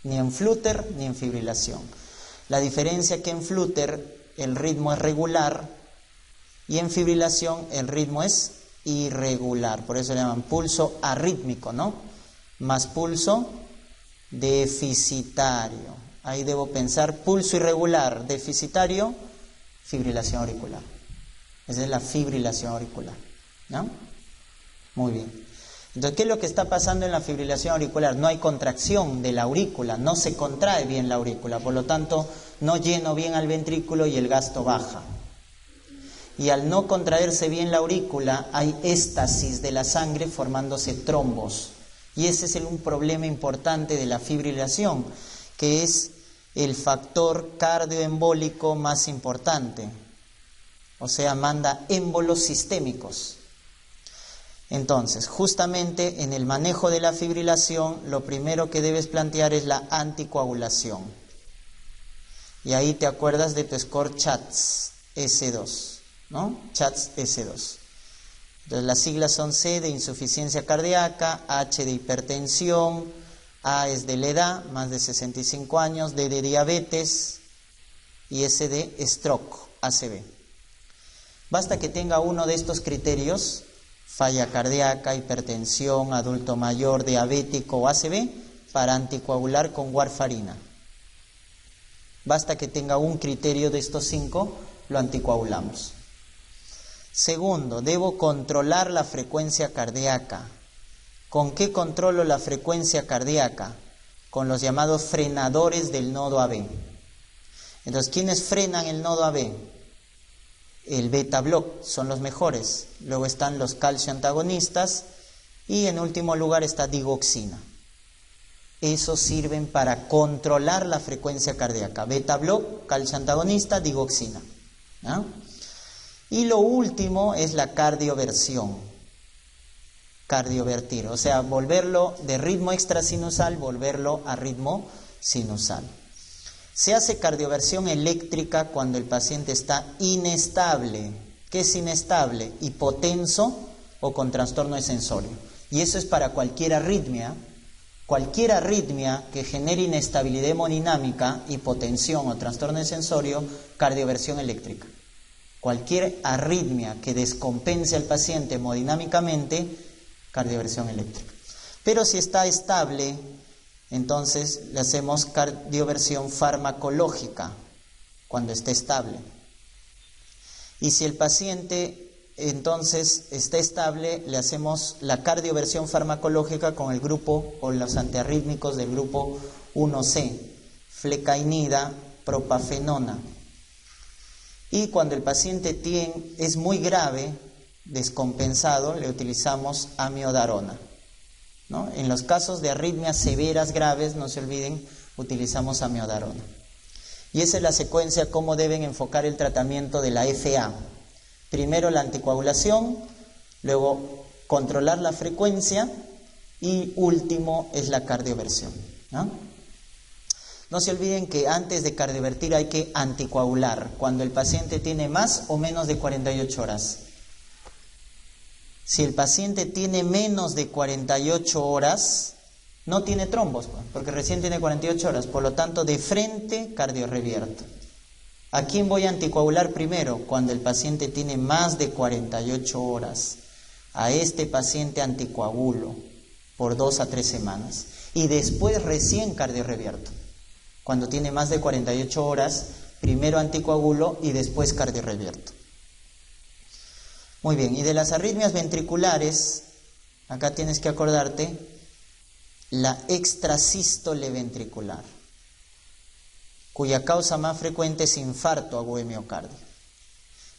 ni en flutter ni en fibrilación. La diferencia es que en flutter el ritmo es regular y en fibrilación el ritmo es irregular. Por eso le llaman pulso arrítmico, ¿no? Más pulso deficitario. Ahí debo pensar pulso irregular, deficitario, fibrilación auricular. Esa es la fibrilación auricular, ¿no? Muy bien. Entonces, ¿qué es lo que está pasando en la fibrilación auricular? No hay contracción de la aurícula, no se contrae bien la aurícula, por lo tanto, no lleno bien al ventrículo y el gasto baja. Y al no contraerse bien la aurícula, hay éstasis de la sangre formándose trombos. Y ese es un problema importante de la fibrilación, que es el factor cardioembólico más importante. O sea, manda émbolos sistémicos. Entonces, justamente en el manejo de la fibrilación, lo primero que debes plantear es la anticoagulación. Y ahí te acuerdas de tu score CHATS S2, ¿no? CHATS S2. Entonces, las siglas son C de insuficiencia cardíaca, H de hipertensión, A es de la edad, más de 65 años, D de diabetes y S de stroke, ACV. Basta que tenga uno de estos criterios, falla cardíaca, hipertensión, adulto mayor, diabético o ACV, para anticoagular con warfarina. Basta que tenga un criterio de estos 5, lo anticoagulamos. Segundo, debo controlar la frecuencia cardíaca. ¿Con qué controlo la frecuencia cardíaca? Con los llamados frenadores del nodo AB. Entonces, ¿quiénes frenan el nodo AB? El beta block son los mejores. Luego están los calcio antagonistas y en último lugar está digoxina. Esos sirven para controlar la frecuencia cardíaca. Beta block, calcio antagonista, digoxina, ¿no? Y lo último es la cardioversión. Cardiovertir, o sea, volverlo de ritmo extrasinusal, volverlo a ritmo sinusal. Se hace cardioversión eléctrica cuando el paciente está inestable. ¿Qué es inestable? Hipotenso o con trastorno de sensorio. Y eso es para cualquier arritmia que genere inestabilidad hemodinámica, hipotensión o trastorno de sensorio, cardioversión eléctrica. Cualquier arritmia que descompense al paciente hemodinámicamente, cardioversión eléctrica. Pero si está estable, entonces le hacemos cardioversión farmacológica cuando esté estable. Y si el paciente entonces está estable, le hacemos la cardioversión farmacológica con el grupo o los antiarrítmicos del grupo 1C, flecainida, propafenona. Y cuando el paciente es muy grave, descompensado, le utilizamos amiodarona, ¿no? En los casos de arritmias severas, graves, no se olviden, utilizamos amiodarona. Y esa es la secuencia cómo deben enfocar el tratamiento de la FA. Primero la anticoagulación, luego controlar la frecuencia y último es la cardioversión, ¿no? No se olviden que antes de cardiovertir hay que anticoagular cuando el paciente tiene más o menos de 48 horas. Si el paciente tiene menos de 48 horas, no tiene trombos, porque recién tiene 48 horas, por lo tanto, de frente, cardiorrevierto. ¿A quién voy a anticoagular primero? Cuando el paciente tiene más de 48 horas. A este paciente anticoagulo por 2 a 3 semanas. Y después recién cardiorrevierto. Cuando tiene más de 48 horas, primero anticoagulo y después cardiorrevierto. Muy bien, y de las arritmias ventriculares, acá tienes que acordarte, la extrasístole ventricular, cuya causa más frecuente es infarto agudo de miocardio.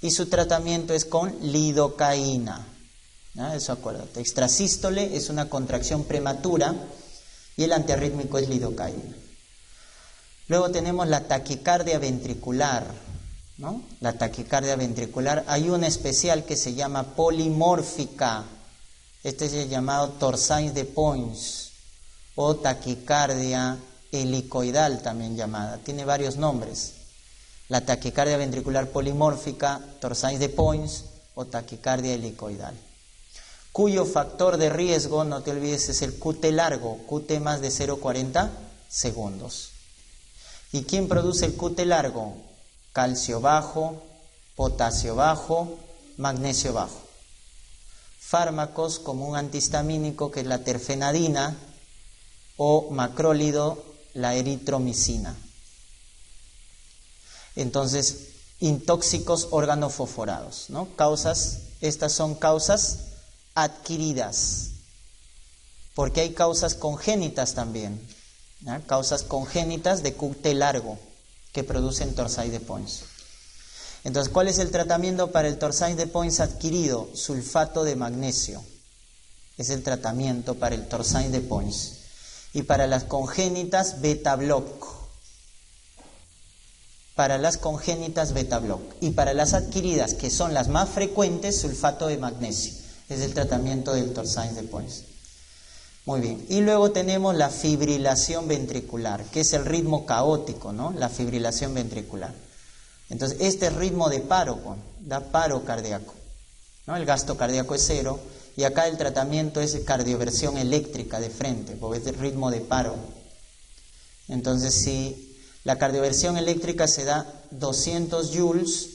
Y su tratamiento es con lidocaína, ¿no? Eso acuérdate, extrasístole es una contracción prematura y el antiarrítmico es lidocaína. Luego tenemos la taquicardia ventricular, ¿no? La taquicardia ventricular, hay una especial que se llama polimórfica, este es el llamado Torsades de Pons o taquicardia helicoidal también llamada, tiene varios nombres. La taquicardia ventricular polimórfica, torsades de Points o taquicardia helicoidal, cuyo factor de riesgo, no te olvides, es el QT largo, QT más de 0,40 segundos. ¿Y quién produce el QT largo? Calcio bajo, potasio bajo, magnesio bajo. Fármacos como un antihistamínico que es la terfenadina o macrólido, la eritromicina. Entonces, intóxicos organofosforados, ¿no? Estas son causas adquiridas, porque hay causas congénitas también, ¿no? Causas congénitas de QT largo que producen torsades de Points. Entonces, ¿cuál es el tratamiento para el torsades de Points adquirido? Sulfato de magnesio es el tratamiento para el torsades de Points. Y para las congénitas, beta-block. Para las congénitas, beta-block. Y para las adquiridas, que son las más frecuentes, sulfato de magnesio. Es el tratamiento del torsades de Points. Muy bien. Y luego tenemos la fibrilación ventricular, que es el ritmo caótico, ¿no? La fibrilación ventricular. Entonces, este es ritmo de paro, da paro cardíaco, ¿no? El gasto cardíaco es 0. Y acá el tratamiento es cardioversión eléctrica de frente, porque es el ritmo de paro. Entonces, si la cardioversión eléctrica se da 200 joules,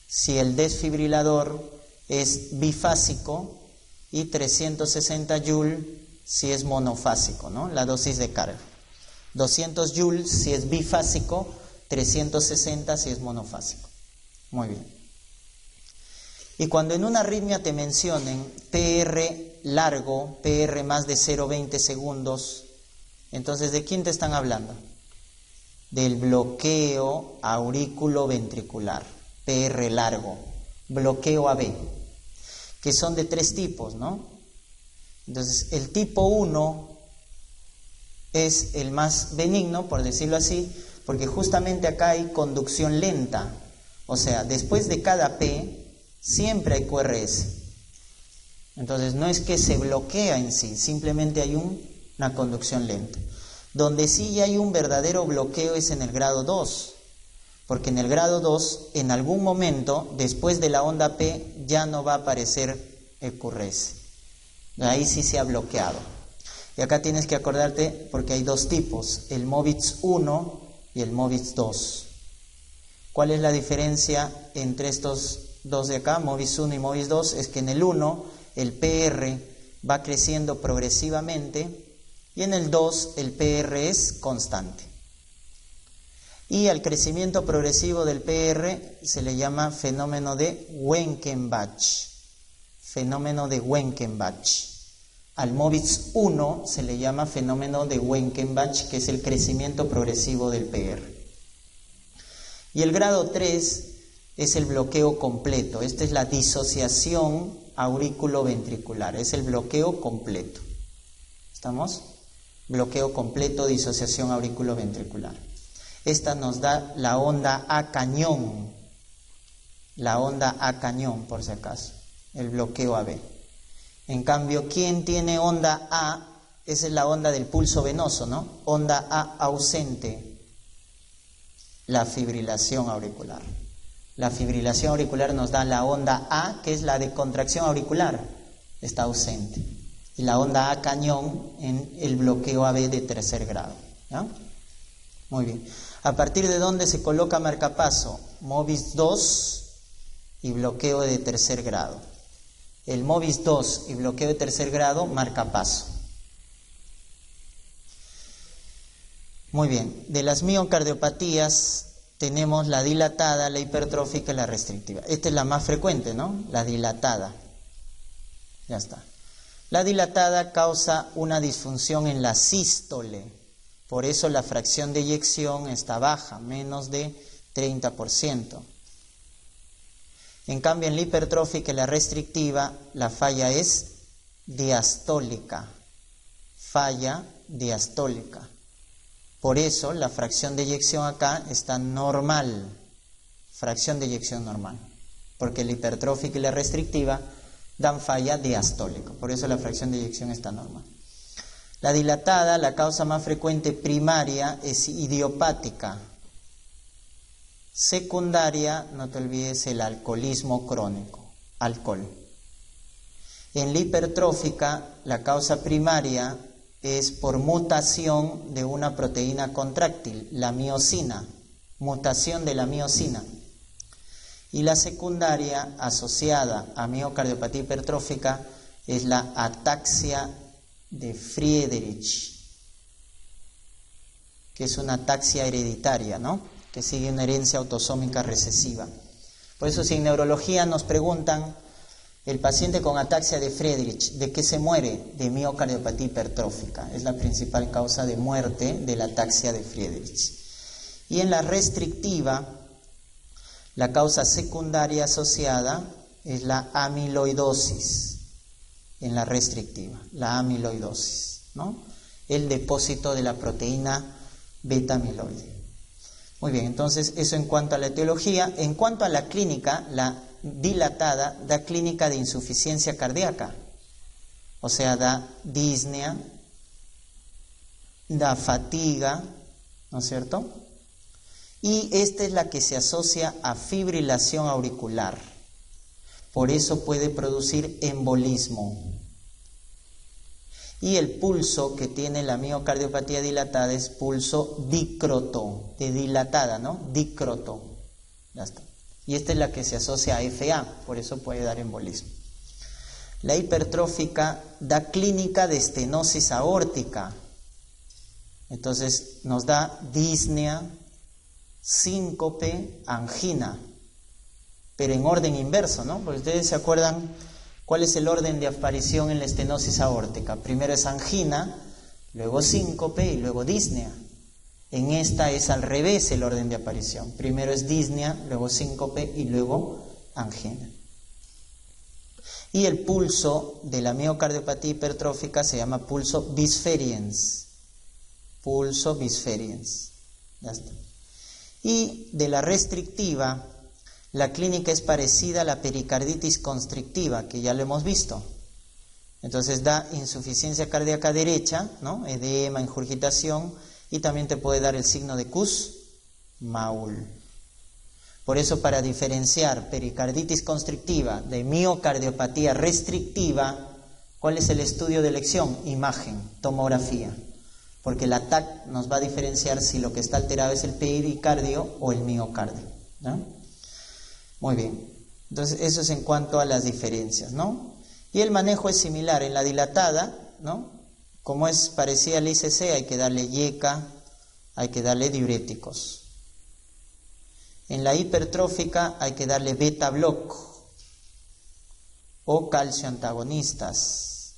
si el desfibrilador es bifásico, y 360 joules si es monofásico, ¿no? La dosis de carga. 200 joules si es bifásico, 360 si es monofásico. Muy bien. Y cuando en una arritmia te mencionen PR largo, PR más de 0,20 segundos, entonces ¿de quién te están hablando? Del bloqueo auriculoventricular, PR largo, bloqueo AB, que son de 3 tipos, ¿no? Entonces, el tipo 1 es el más benigno, por decirlo así, porque justamente acá hay conducción lenta. O sea, después de cada P, siempre hay QRS. Entonces, no es que se bloquea en sí, simplemente hay una conducción lenta. Donde sí hay un verdadero bloqueo es en el grado 2, porque en el grado 2, en algún momento, después de la onda P, ya no va a aparecer el QRS. Ahí sí se ha bloqueado. Y acá tienes que acordarte, porque hay 2 tipos, el MOVITZ 1 y el MOVITZ 2. ¿Cuál es la diferencia entre estos 2 de acá, MOVITZ 1 y MOVITZ 2? Es que en el 1 el PR va creciendo progresivamente y en el 2 el PR es constante. Y al crecimiento progresivo del PR se le llama fenómeno de Wenckebach. Fenómeno de Wenckebach. Al MOVITZ 1 se le llama fenómeno de Wenckebach, que es el crecimiento progresivo del PR. Y el grado 3 es el bloqueo completo. Esta es la disociación auriculoventricular, es el bloqueo completo. ¿Estamos? Bloqueo completo, disociación auriculoventricular. Esta nos da la onda A cañón. La onda A cañón, por si acaso. El bloqueo AB. En cambio, ¿quién tiene onda A? Esa es la onda del pulso venoso, ¿no? Onda A ausente. La fibrilación auricular. La fibrilación auricular nos da la onda A, que es la de contracción auricular. Está ausente. Y la onda A cañón en el bloqueo AB de 3er grado. ¿Ya? Muy bien. ¿A partir de dónde se coloca marcapaso? MOVITZ 2 y bloqueo de 3er grado. El MOVITZ 2 y bloqueo de 3er grado marca paso. Muy bien, de las miocardiopatías tenemos la dilatada, la hipertrófica y la restrictiva. Esta es la más frecuente, ¿no? La dilatada. Ya está. La dilatada causa una disfunción en la sístole. Por eso la fracción de eyección está baja, menos de 30%. En cambio, en la hipertrófica y la restrictiva, la falla es diastólica. Falla diastólica. Por eso, la fracción de eyección acá está normal. Fracción de eyección normal. Porque la hipertrófica y la restrictiva dan falla diastólica. Por eso la fracción de eyección está normal. La dilatada, la causa más frecuente primaria es idiopática. Secundaria, no te olvides, el alcoholismo crónico, alcohol. En la hipertrófica, la causa primaria es por mutación de una proteína contráctil, la miosina, mutación de la miosina. Y la secundaria, asociada a miocardiopatía hipertrófica, es la ataxia de Friedreich, que es una ataxia hereditaria, ¿no? Que sigue una herencia autosómica recesiva. Por eso, si en neurología nos preguntan, el paciente con ataxia de Friedreich, ¿de qué se muere? De miocardiopatía hipertrófica. Es la principal causa de muerte de la ataxia de Friedreich. Y en la restrictiva, la causa secundaria asociada es la amiloidosis. En la restrictiva, la amiloidosis, ¿no? El depósito de la proteína beta-amiloide. Muy bien, entonces eso en cuanto a la etiología. En cuanto a la clínica, la dilatada da clínica de insuficiencia cardíaca, o sea, da disnea, da fatiga, ¿no es cierto? Y esta es la que se asocia a fibrilación auricular. Por eso puede producir embolismo. Y el pulso que tiene la miocardiopatía dilatada es pulso dícroto, de dilatada, ¿no? Dícroto. Ya está. Y esta es la que se asocia a FA, por eso puede dar embolismo. La hipertrófica da clínica de estenosis aórtica. Entonces nos da disnea, síncope, angina. Pero en orden inverso, ¿no? Porque ustedes se acuerdan cuál es el orden de aparición en la estenosis aórtica. Primero es angina, luego síncope y luego disnea. En esta es al revés el orden de aparición. Primero es disnea, luego síncope y luego angina. Y el pulso de la miocardiopatía hipertrófica se llama pulso bisferiens. Pulso bisferiens. Ya está. Y de la restrictiva, la clínica es parecida a la pericarditis constrictiva, que ya lo hemos visto. Entonces da insuficiencia cardíaca derecha, ¿no? Edema, ingurgitación, y también te puede dar el signo de Kussmaul. Por eso, para diferenciar pericarditis constrictiva de miocardiopatía restrictiva, ¿cuál es el estudio de elección? Imagen, tomografía. Porque la TAC nos va a diferenciar si lo que está alterado es el pericardio o el miocardio, ¿no? Muy bien. Entonces, eso es en cuanto a las diferencias, ¿no? Y el manejo es similar. En la dilatada, ¿no? Como es parecida al ICC, hay que darle IECA, hay que darle diuréticos. En la hipertrófica hay que darle beta-block o calcio antagonistas.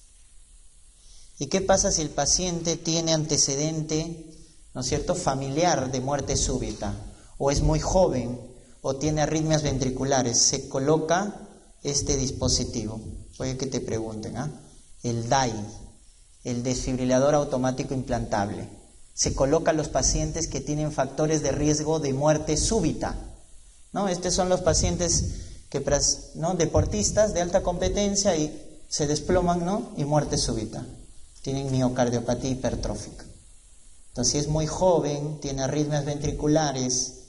¿Y qué pasa si el paciente tiene antecedente, ¿no es cierto?, familiar de muerte súbita, o es muy joven, o tiene arritmias ventriculares? Se coloca este dispositivo. Puede que te pregunten, ¿ah? El DAI, el desfibrilador automático implantable. Se coloca a los pacientes que tienen factores de riesgo de muerte súbita, ¿no? Estos son los pacientes que, ¿no?, deportistas de alta competencia y se desploman, ¿no?, y muerte súbita. Tienen miocardiopatía hipertrófica. Entonces, si es muy joven, tiene arritmias ventriculares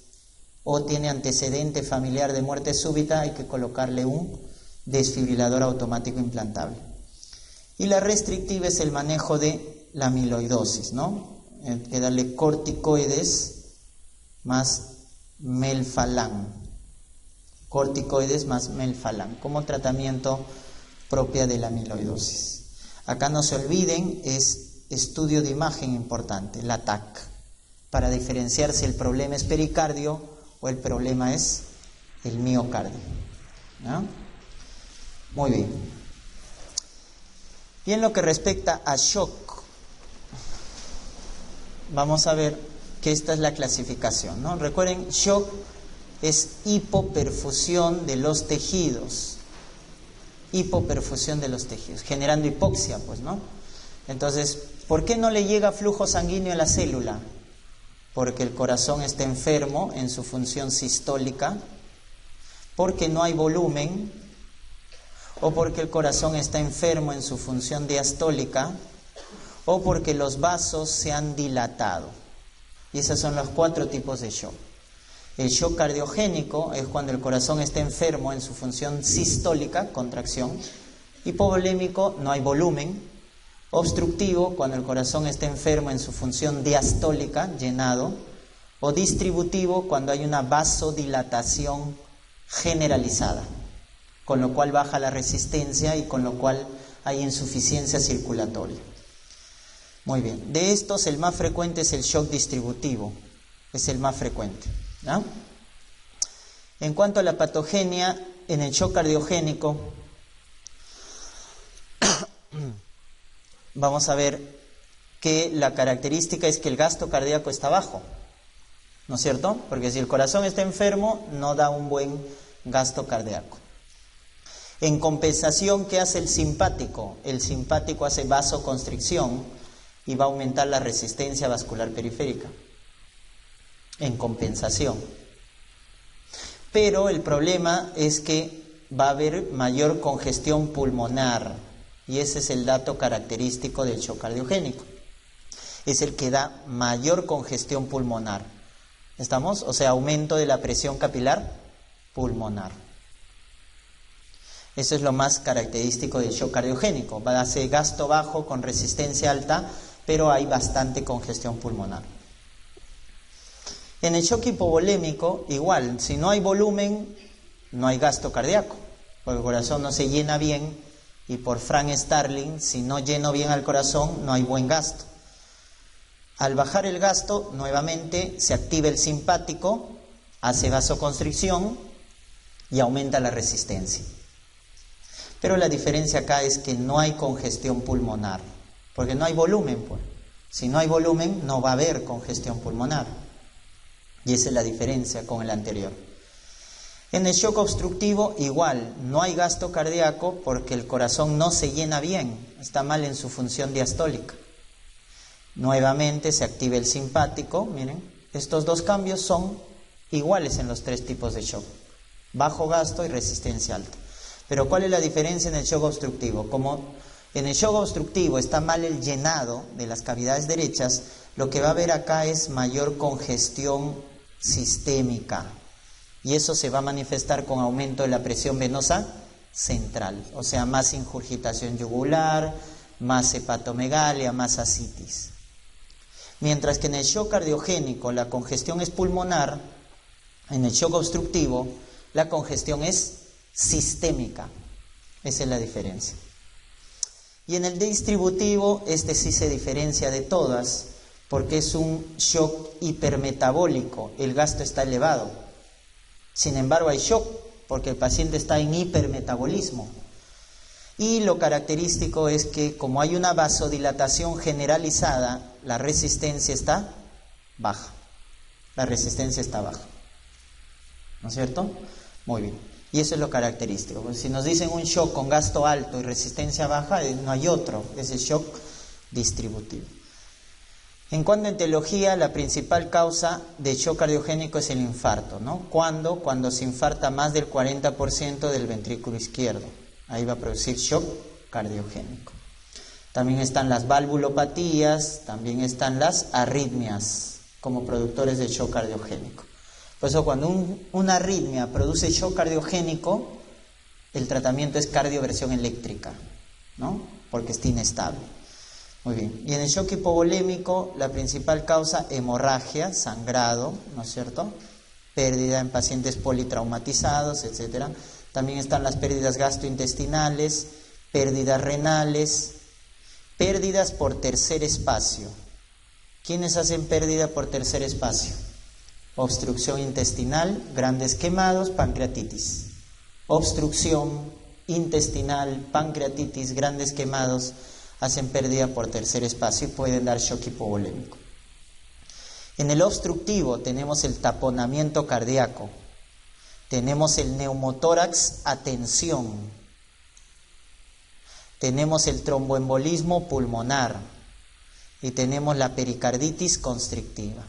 o tiene antecedente familiar de muerte súbita, hay que colocarle un desfibrilador automático implantable. Y la restrictiva es el manejo de la amiloidosis, ¿no? Hay que darle corticoides más melphalan. Corticoides más melphalan como tratamiento propia de la amiloidosis. Acá no se olviden, es estudio de imagen importante, la TAC, para diferenciar si el problema es pericardio o el problema es el miocardio, ¿no? Muy bien. Y en lo que respecta a shock, vamos a ver que esta es la clasificación, ¿no? Recuerden, shock es hipoperfusión de los tejidos. Hipoperfusión de los tejidos, generando hipoxia, pues, ¿no? Entonces, ¿por qué no le llega flujo sanguíneo a la célula? Porque el corazón está enfermo en su función sistólica, porque no hay volumen, o porque el corazón está enfermo en su función diastólica, o porque los vasos se han dilatado. Y esos son los 4 tipos de shock. El shock cardiogénico es cuando el corazón está enfermo en su función sistólica, contracción. Hipovolémico, no hay volumen. Obstructivo, cuando el corazón está enfermo en su función diastólica, llenado. O distributivo, cuando hay una vasodilatación generalizada, con lo cual baja la resistencia y con lo cual hay insuficiencia circulatoria. Muy bien, de estos el más frecuente es el shock distributivo, es el más frecuente, ¿no? En cuanto a la patogenia, en el shock cardiogénico, vamos a ver que la característica es que el gasto cardíaco está bajo, ¿no es cierto? Porque si el corazón está enfermo, no da un buen gasto cardíaco. En compensación, ¿qué hace el simpático? El simpático hace vasoconstricción y va a aumentar la resistencia vascular periférica. En compensación. Pero el problema es que va a haber mayor congestión pulmonar. Y ese es el dato característico del shock cardiogénico. Es el que da mayor congestión pulmonar. ¿Estamos? O sea, aumento de la presión capilar pulmonar. Eso es lo más característico del shock cardiogénico. Va a hacer gasto bajo con resistencia alta, pero hay bastante congestión pulmonar. En el shock hipovolémico, igual, si no hay volumen, no hay gasto cardíaco, porque el corazón no se llena bien, y por Frank Starling, si no lleno bien al corazón, no hay buen gasto. Al bajar el gasto, nuevamente se activa el simpático, hace vasoconstricción y aumenta la resistencia. Pero la diferencia acá es que no hay congestión pulmonar, porque no hay volumen, pues. Si no hay volumen, no va a haber congestión pulmonar. Y esa es la diferencia con el anterior. En el shock obstructivo, igual, no hay gasto cardíaco porque el corazón no se llena bien, está mal en su función diastólica. Nuevamente se activa el simpático, miren, estos dos cambios son iguales en los 3 tipos de shock, bajo gasto y resistencia alta. Pero ¿cuál es la diferencia en el shock obstructivo? Como en el shock obstructivo está mal el llenado de las cavidades derechas, lo que va a haber acá es mayor congestión sistémica. Y eso se va a manifestar con aumento de la presión venosa central. O sea, más ingurgitación yugular, más hepatomegalia, más ascitis. Mientras que en el shock cardiogénico la congestión es pulmonar, en el shock obstructivo la congestión es sistémica. Esa es la diferencia. Y en el distributivo, este sí se diferencia de todas, porque es un shock hipermetabólico, el gasto está elevado. Sin embargo, hay shock, porque el paciente está en hipermetabolismo. Y lo característico es que como hay una vasodilatación generalizada, la resistencia está baja. La resistencia está baja. ¿No es cierto? Muy bien. Y eso es lo característico. Pues si nos dicen un shock con gasto alto y resistencia baja, no hay otro. Es el shock distributivo. En cuanto a etiología, la principal causa de shock cardiogénico es el infarto, ¿no? Cuando se infarta más del 40% del ventrículo izquierdo. Ahí va a producir shock cardiogénico. También están las valvulopatías, también están las arritmias como productores de shock cardiogénico. Por eso cuando una arritmia produce shock cardiogénico, el tratamiento es cardioversión eléctrica, ¿no? Porque está inestable. Muy bien. Y en el shock hipovolémico, la principal causa, hemorragia, sangrado, ¿no es cierto? Pérdida en pacientes politraumatizados, etc. También están las pérdidas gastrointestinales, pérdidas renales, pérdidas por tercer espacio. ¿Quiénes hacen pérdida por tercer espacio? Obstrucción intestinal, grandes quemados, pancreatitis. Obstrucción intestinal, pancreatitis, grandes quemados, hacen pérdida por tercer espacio y pueden dar shock hipovolémico. En el obstructivo tenemos el taponamiento cardíaco, tenemos el neumotórax a tensión, tenemos el tromboembolismo pulmonar y tenemos la pericarditis constrictiva.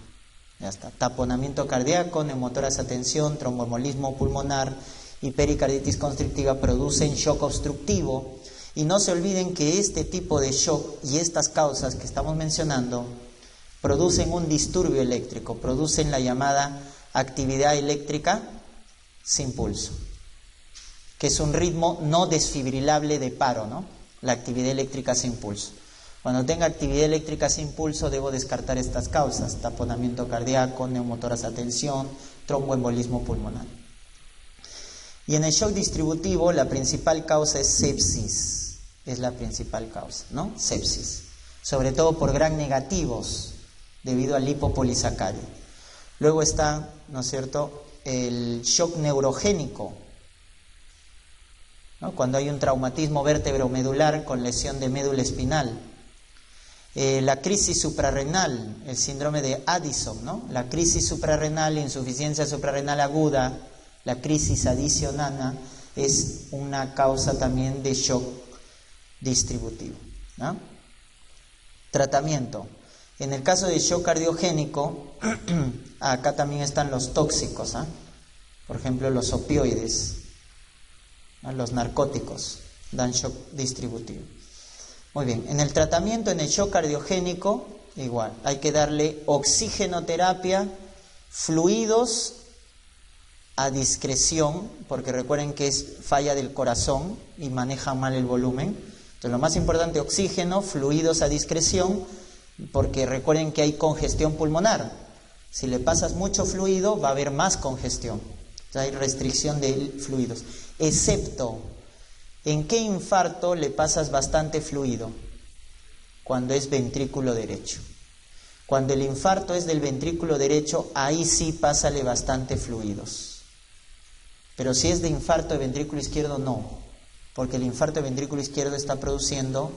Ya está, taponamiento cardíaco, neumotórax a tensión, tromboembolismo pulmonar y pericarditis constrictiva producen shock obstructivo. Y no se olviden que este tipo de shock y estas causas que estamos mencionando producen un disturbio eléctrico, producen la llamada actividad eléctrica sin pulso, que es un ritmo no desfibrilable de paro, ¿no? La actividad eléctrica sin pulso. Cuando tenga actividad eléctrica sin pulso, debo descartar estas causas: taponamiento cardíaco, neumotoras a tensión, tromboembolismo pulmonar. Y en el shock distributivo, la principal causa es sepsis. Es la principal causa, ¿no? Sepsis. Sobre todo por gram negativos, debido al lipopolisacárido. Luego está, ¿no es cierto?, el shock neurogénico, ¿no? Cuando hay un traumatismo vértebro-medular con lesión de médula espinal. La crisis suprarrenal, el síndrome de Addison, ¿no? La crisis suprarrenal, insuficiencia suprarrenal aguda, la crisis addisonana, es una causa también de shock distributivo, ¿no? Tratamiento. En el caso de shock cardiogénico, acá también están los tóxicos, ¿eh? Por ejemplo, los opioides, ¿no? Los narcóticos dan shock distributivo. Muy bien, en el tratamiento, en el shock cardiogénico, igual, hay que darle oxigenoterapia, fluidos a discreción, porque recuerden que es falla del corazón y maneja mal el volumen. Entonces, lo más importante, oxígeno, fluidos a discreción, porque recuerden que hay congestión pulmonar. Si le pasas mucho fluido, va a haber más congestión. Entonces, hay restricción de fluidos. Excepto, ¿en qué infarto le pasas bastante fluido? Cuando es ventrículo derecho. Cuando el infarto es del ventrículo derecho, ahí sí pásale bastante fluidos. Pero si es de infarto de ventrículo izquierdo, no. Porque el infarto de ventrículo izquierdo está produciendo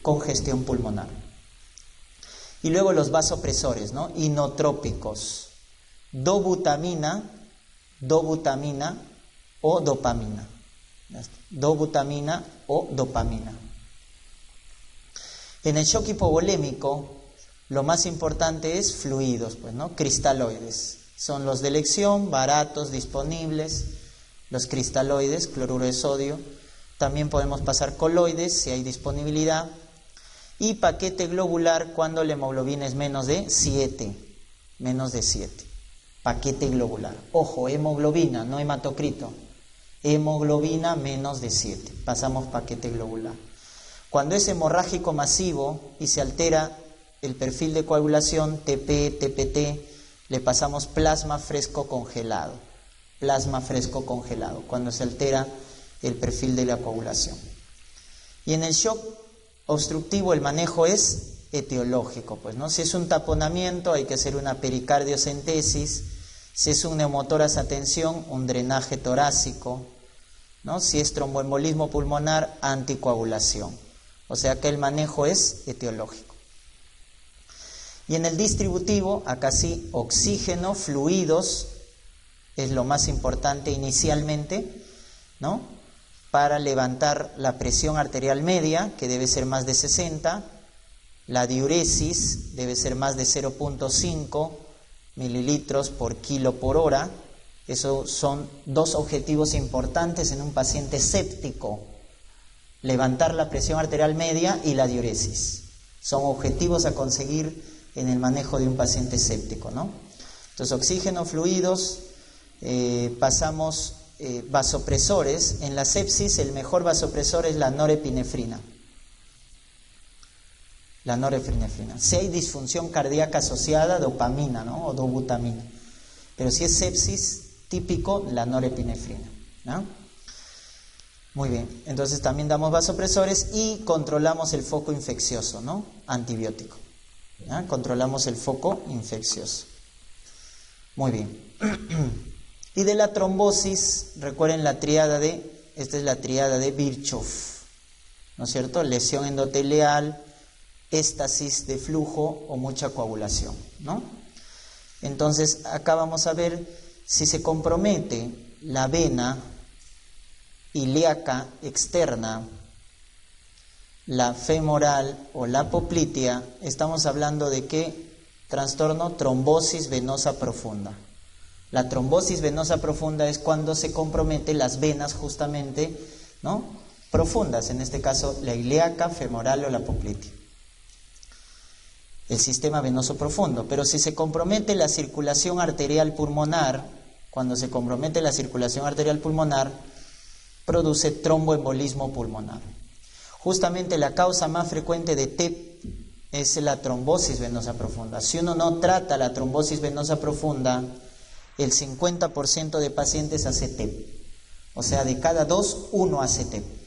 congestión pulmonar. Y luego los vasopresores, ¿no? Inotrópicos. Dobutamina o dopamina. Dobutamina o dopamina. En el shock hipovolémico, lo más importante es fluidos, pues, ¿no? Cristaloides. Son los de elección, baratos, disponibles. Los cristaloides, cloruro de sodio. También podemos pasar coloides si hay disponibilidad. Y paquete globular cuando la hemoglobina es menos de 7. Menos de 7. Paquete globular. Ojo, hemoglobina, no hematocrito. Hemoglobina menos de 7. Pasamos paquete globular. Cuando es hemorrágico masivo y se altera el perfil de coagulación, TP, TPT, le pasamos plasma fresco congelado. Plasma fresco congelado, cuando se altera el perfil de la coagulación. Y en el shock obstructivo el manejo es etiológico, pues, ¿no? Si es un taponamiento, hay que hacer una pericardiocentesis. Si es un neumotoras a tensión, un drenaje torácico, ¿no? Si es tromboembolismo pulmonar, anticoagulación. O sea que el manejo es etiológico. Y en el distributivo, acá sí, oxígeno, fluidos, es lo más importante inicialmente, ¿no? Para levantar la presión arterial media, que debe ser más de 60, la diuresis debe ser más de 0.5 mililitros por kilo por hora. Esos son dos objetivos importantes en un paciente séptico: levantar la presión arterial media y la diuresis. Son objetivos a conseguir en el manejo de un paciente séptico, ¿no? Entonces, oxígeno, fluidos, pasamos vasopresores. En la sepsis el mejor vasopresor es la norepinefrina. La norepinefrina. Si hay disfunción cardíaca asociada, dopamina, ¿no? O dobutamina. Pero si es sepsis, típico, la norepinefrina, ¿no? Muy bien, entonces también damos vasopresores y controlamos el foco infeccioso, ¿no? Antibiótico. ¿Ya? Controlamos el foco infeccioso. Muy bien. Y de la trombosis, recuerden la triada esta es la triada de Virchow, ¿no es cierto? Lesión endotelial, éstasis de flujo o mucha coagulación, ¿no? Entonces, acá vamos a ver si se compromete la vena ilíaca externa, la femoral o la poplitea. Estamos hablando de qué trastorno: trombosis venosa profunda. La trombosis venosa profunda es cuando se comprometen las venas justamente, ¿no? profundas, en este caso la ilíaca, femoral o la poplitea. El sistema venoso profundo. Pero si se compromete la circulación arterial pulmonar, cuando se compromete la circulación arterial pulmonar, produce tromboembolismo pulmonar. Justamente la causa más frecuente de TEP es la trombosis venosa profunda. Si uno no trata la trombosis venosa profunda, el 50% de pacientes hace TEP. O sea, de cada 2, 1 hace TEP.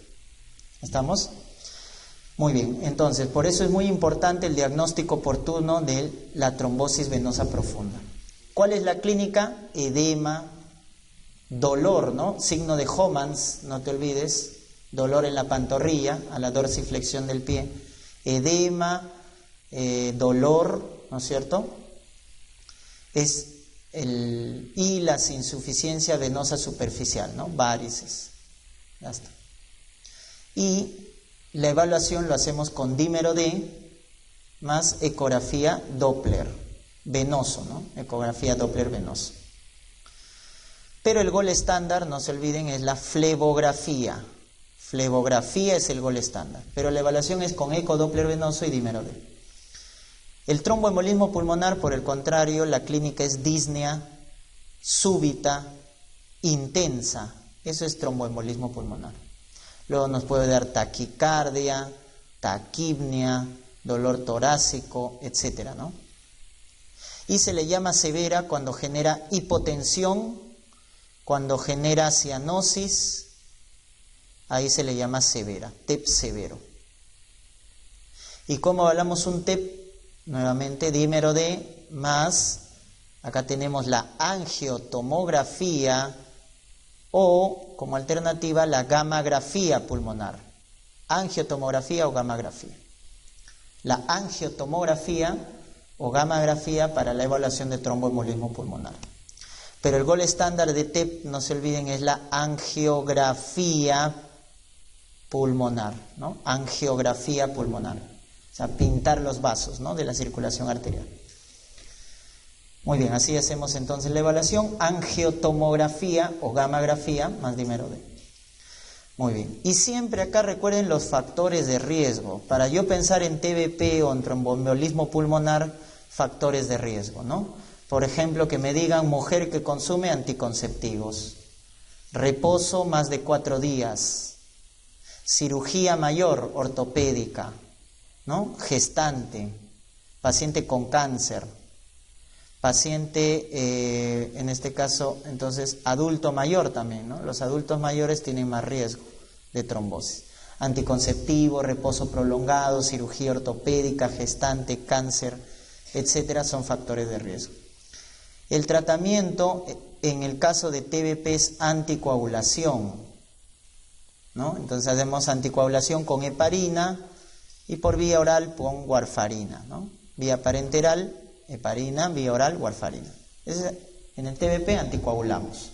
¿Estamos? Muy bien, entonces, por eso es muy importante el diagnóstico oportuno de la trombosis venosa profunda. ¿Cuál es la clínica? Edema, dolor, ¿no? Signo de Homans, no te olvides, dolor en la pantorrilla, a la dorsiflexión del pie. Edema, dolor, ¿no es cierto? Y la insuficiencia venosa superficial, ¿no? Varices. Ya está. Y la evaluación lo hacemos con dímero D más ecografía Doppler venoso, ¿no? Ecografía Doppler venoso. Pero el gol estándar, no se olviden, es la flebografía. Flebografía es el gol estándar. Pero la evaluación es con eco Doppler venoso y dímero D. El tromboembolismo pulmonar, por el contrario, la clínica es disnea súbita, intensa. Eso es tromboembolismo pulmonar. Luego nos puede dar taquicardia, taquipnea, dolor torácico, etcétera, ¿no? Y se le llama severa cuando genera hipotensión, cuando genera cianosis, ahí se le llama severa, TEP severo. ¿Y cómo hablamos un TEP? Nuevamente dímero D más, acá tenemos la angiotomografía, o, como alternativa, la gammagrafía pulmonar. Angiotomografía o gammagrafía. La angiotomografía o gammagrafía para la evaluación de tromboembolismo pulmonar. Pero el gol estándar de TEP, no se olviden, es la angiografía pulmonar, ¿no? Angiografía pulmonar. O sea, pintar los vasos, ¿no? De la circulación arterial. Muy bien, así hacemos entonces la evaluación, angiotomografía o gammagrafía más dímero D. Muy bien, y siempre acá recuerden los factores de riesgo. Para yo pensar en TBP o en tromboembolismo pulmonar, factores de riesgo, ¿no? Por ejemplo, que me digan mujer que consume anticonceptivos, reposo más de 4 días, cirugía mayor ortopédica, ¿no? Gestante, paciente con cáncer. Paciente, en este caso, entonces, adulto mayor también, ¿no? Los adultos mayores tienen más riesgo de trombosis. Anticonceptivo, reposo prolongado, cirugía ortopédica, gestante, cáncer, etcétera, son factores de riesgo. El tratamiento, en el caso de TBP, es anticoagulación, ¿no? Entonces hacemos anticoagulación con heparina y por vía oral con warfarina, ¿no? Vía parenteral, heparina, vía oral, warfarina. En el TBP anticoagulamos.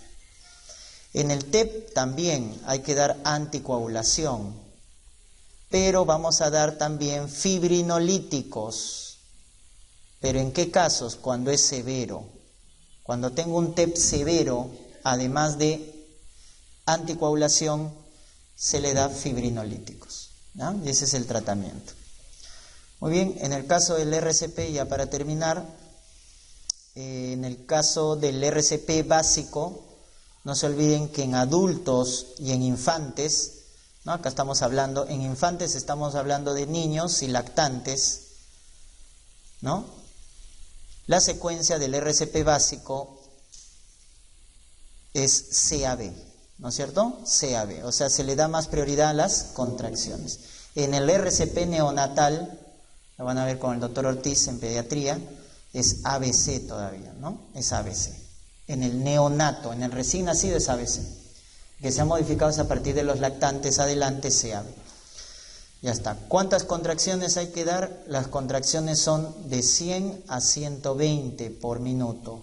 En el TEP también hay que dar anticoagulación, pero vamos a dar también fibrinolíticos. ¿Pero en qué casos? Cuando es severo. Cuando tengo un TEP severo, además de anticoagulación, se le da fibrinolíticos, ¿no? Y ese es el tratamiento. Muy bien, en el caso del RCP, ya para terminar, en el caso del RCP básico, no se olviden que en adultos y en infantes, ¿no? Acá estamos hablando, en infantes estamos hablando de niños y lactantes, ¿no? La secuencia del RCP básico es CAB, ¿no es cierto? CAB, o sea, se le da más prioridad a las contracciones. En el RCP neonatal, lo van a ver con el doctor Ortiz en pediatría, es ABC todavía, ¿no? Es ABC. En el neonato, en el recién nacido es ABC. Que se ha modificado es a partir de los lactantes adelante CAB. Ya está. ¿Cuántas contracciones hay que dar? Las contracciones son de 100 a 120 por minuto.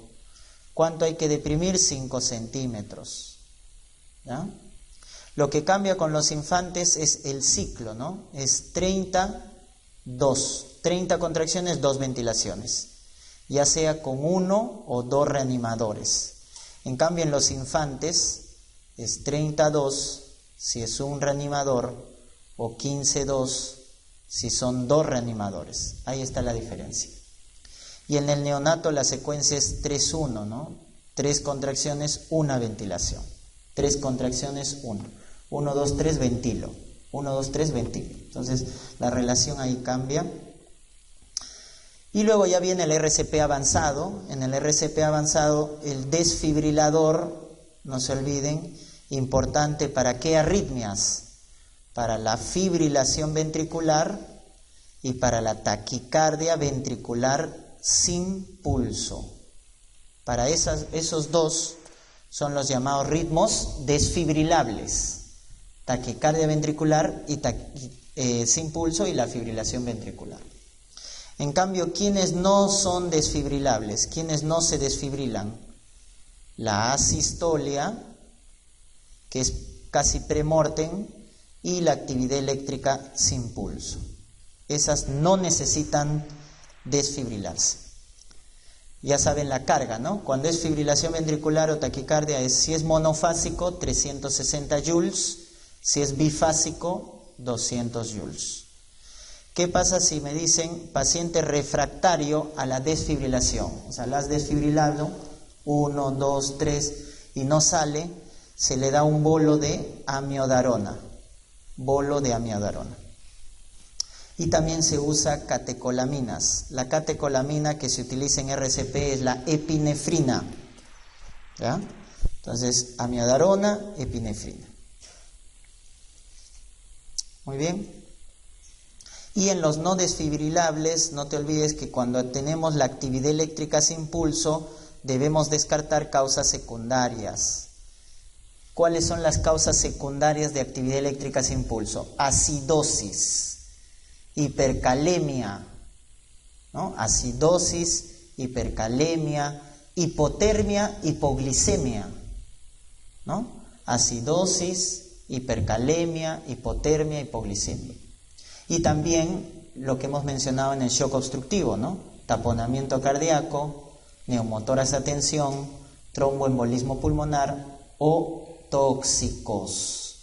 ¿Cuánto hay que deprimir? 5 centímetros. ¿Ya? Lo que cambia con los infantes es el ciclo, ¿no? Es 30 contracciones, 2 ventilaciones, ya sea con 1 o 2 reanimadores. En cambio, en los infantes es 32 si es un reanimador o 15-2 si son 2 reanimadores. Ahí está la diferencia. Y en el neonato la secuencia es 3-1, ¿no? 3 contracciones, 1 ventilación. 3 contracciones, 1. 1, 2, 3, ventilo. 1, 2, 3, ventilo. Entonces la relación ahí cambia. Y luego ya viene el RCP avanzado. En el RCP avanzado el desfibrilador, no se olviden, importante para qué arritmias, para la fibrilación ventricular y para la taquicardia ventricular sin pulso. Para esos dos son los llamados ritmos desfibrilables, taquicardia ventricular y sin pulso y la fibrilación ventricular. En cambio, ¿quiénes no son desfibrilables? ¿Quiénes no se desfibrilan? La asistolia, que es casi premortem, y la actividad eléctrica sin pulso. Esas no necesitan desfibrilarse. Ya saben la carga, ¿no? Cuando es fibrilación ventricular o taquicardia, si es monofásico, 360 joules, si es bifásico, 200 joules. ¿Qué pasa si me dicen paciente refractario a la desfibrilación? O sea, la has desfibrilado, 1, 2, 3, y no sale, se le da un bolo de amiodarona. Bolo de amiodarona. Y también se usa catecolaminas. La catecolamina que se utiliza en RCP es la epinefrina. ¿Ya? Entonces, amiodarona, epinefrina. Muy bien. Y en los no desfibrilables, no te olvides que cuando tenemos la actividad eléctrica sin pulso, debemos descartar causas secundarias. ¿Cuáles son las causas secundarias de actividad eléctrica sin pulso? Acidosis, hipercalemia, ¿no? Acidosis, hipercalemia, hipotermia, hipoglicemia, ¿no? Acidosis, hipercalemia, hipotermia, hipoglicemia. Y también lo que hemos mencionado en el shock obstructivo, ¿no? Taponamiento cardíaco, neumotoras a tensión, tromboembolismo pulmonar o tóxicos.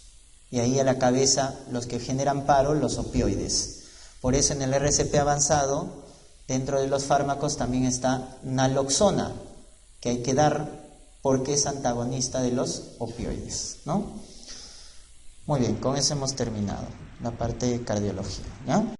Y ahí a la cabeza los que generan paro, los opioides. Por eso en el RCP avanzado, dentro de los fármacos también está naloxona, que hay que dar porque es antagonista de los opioides, ¿no? Muy bien, con eso hemos terminado la parte de cardiología, ¿ya?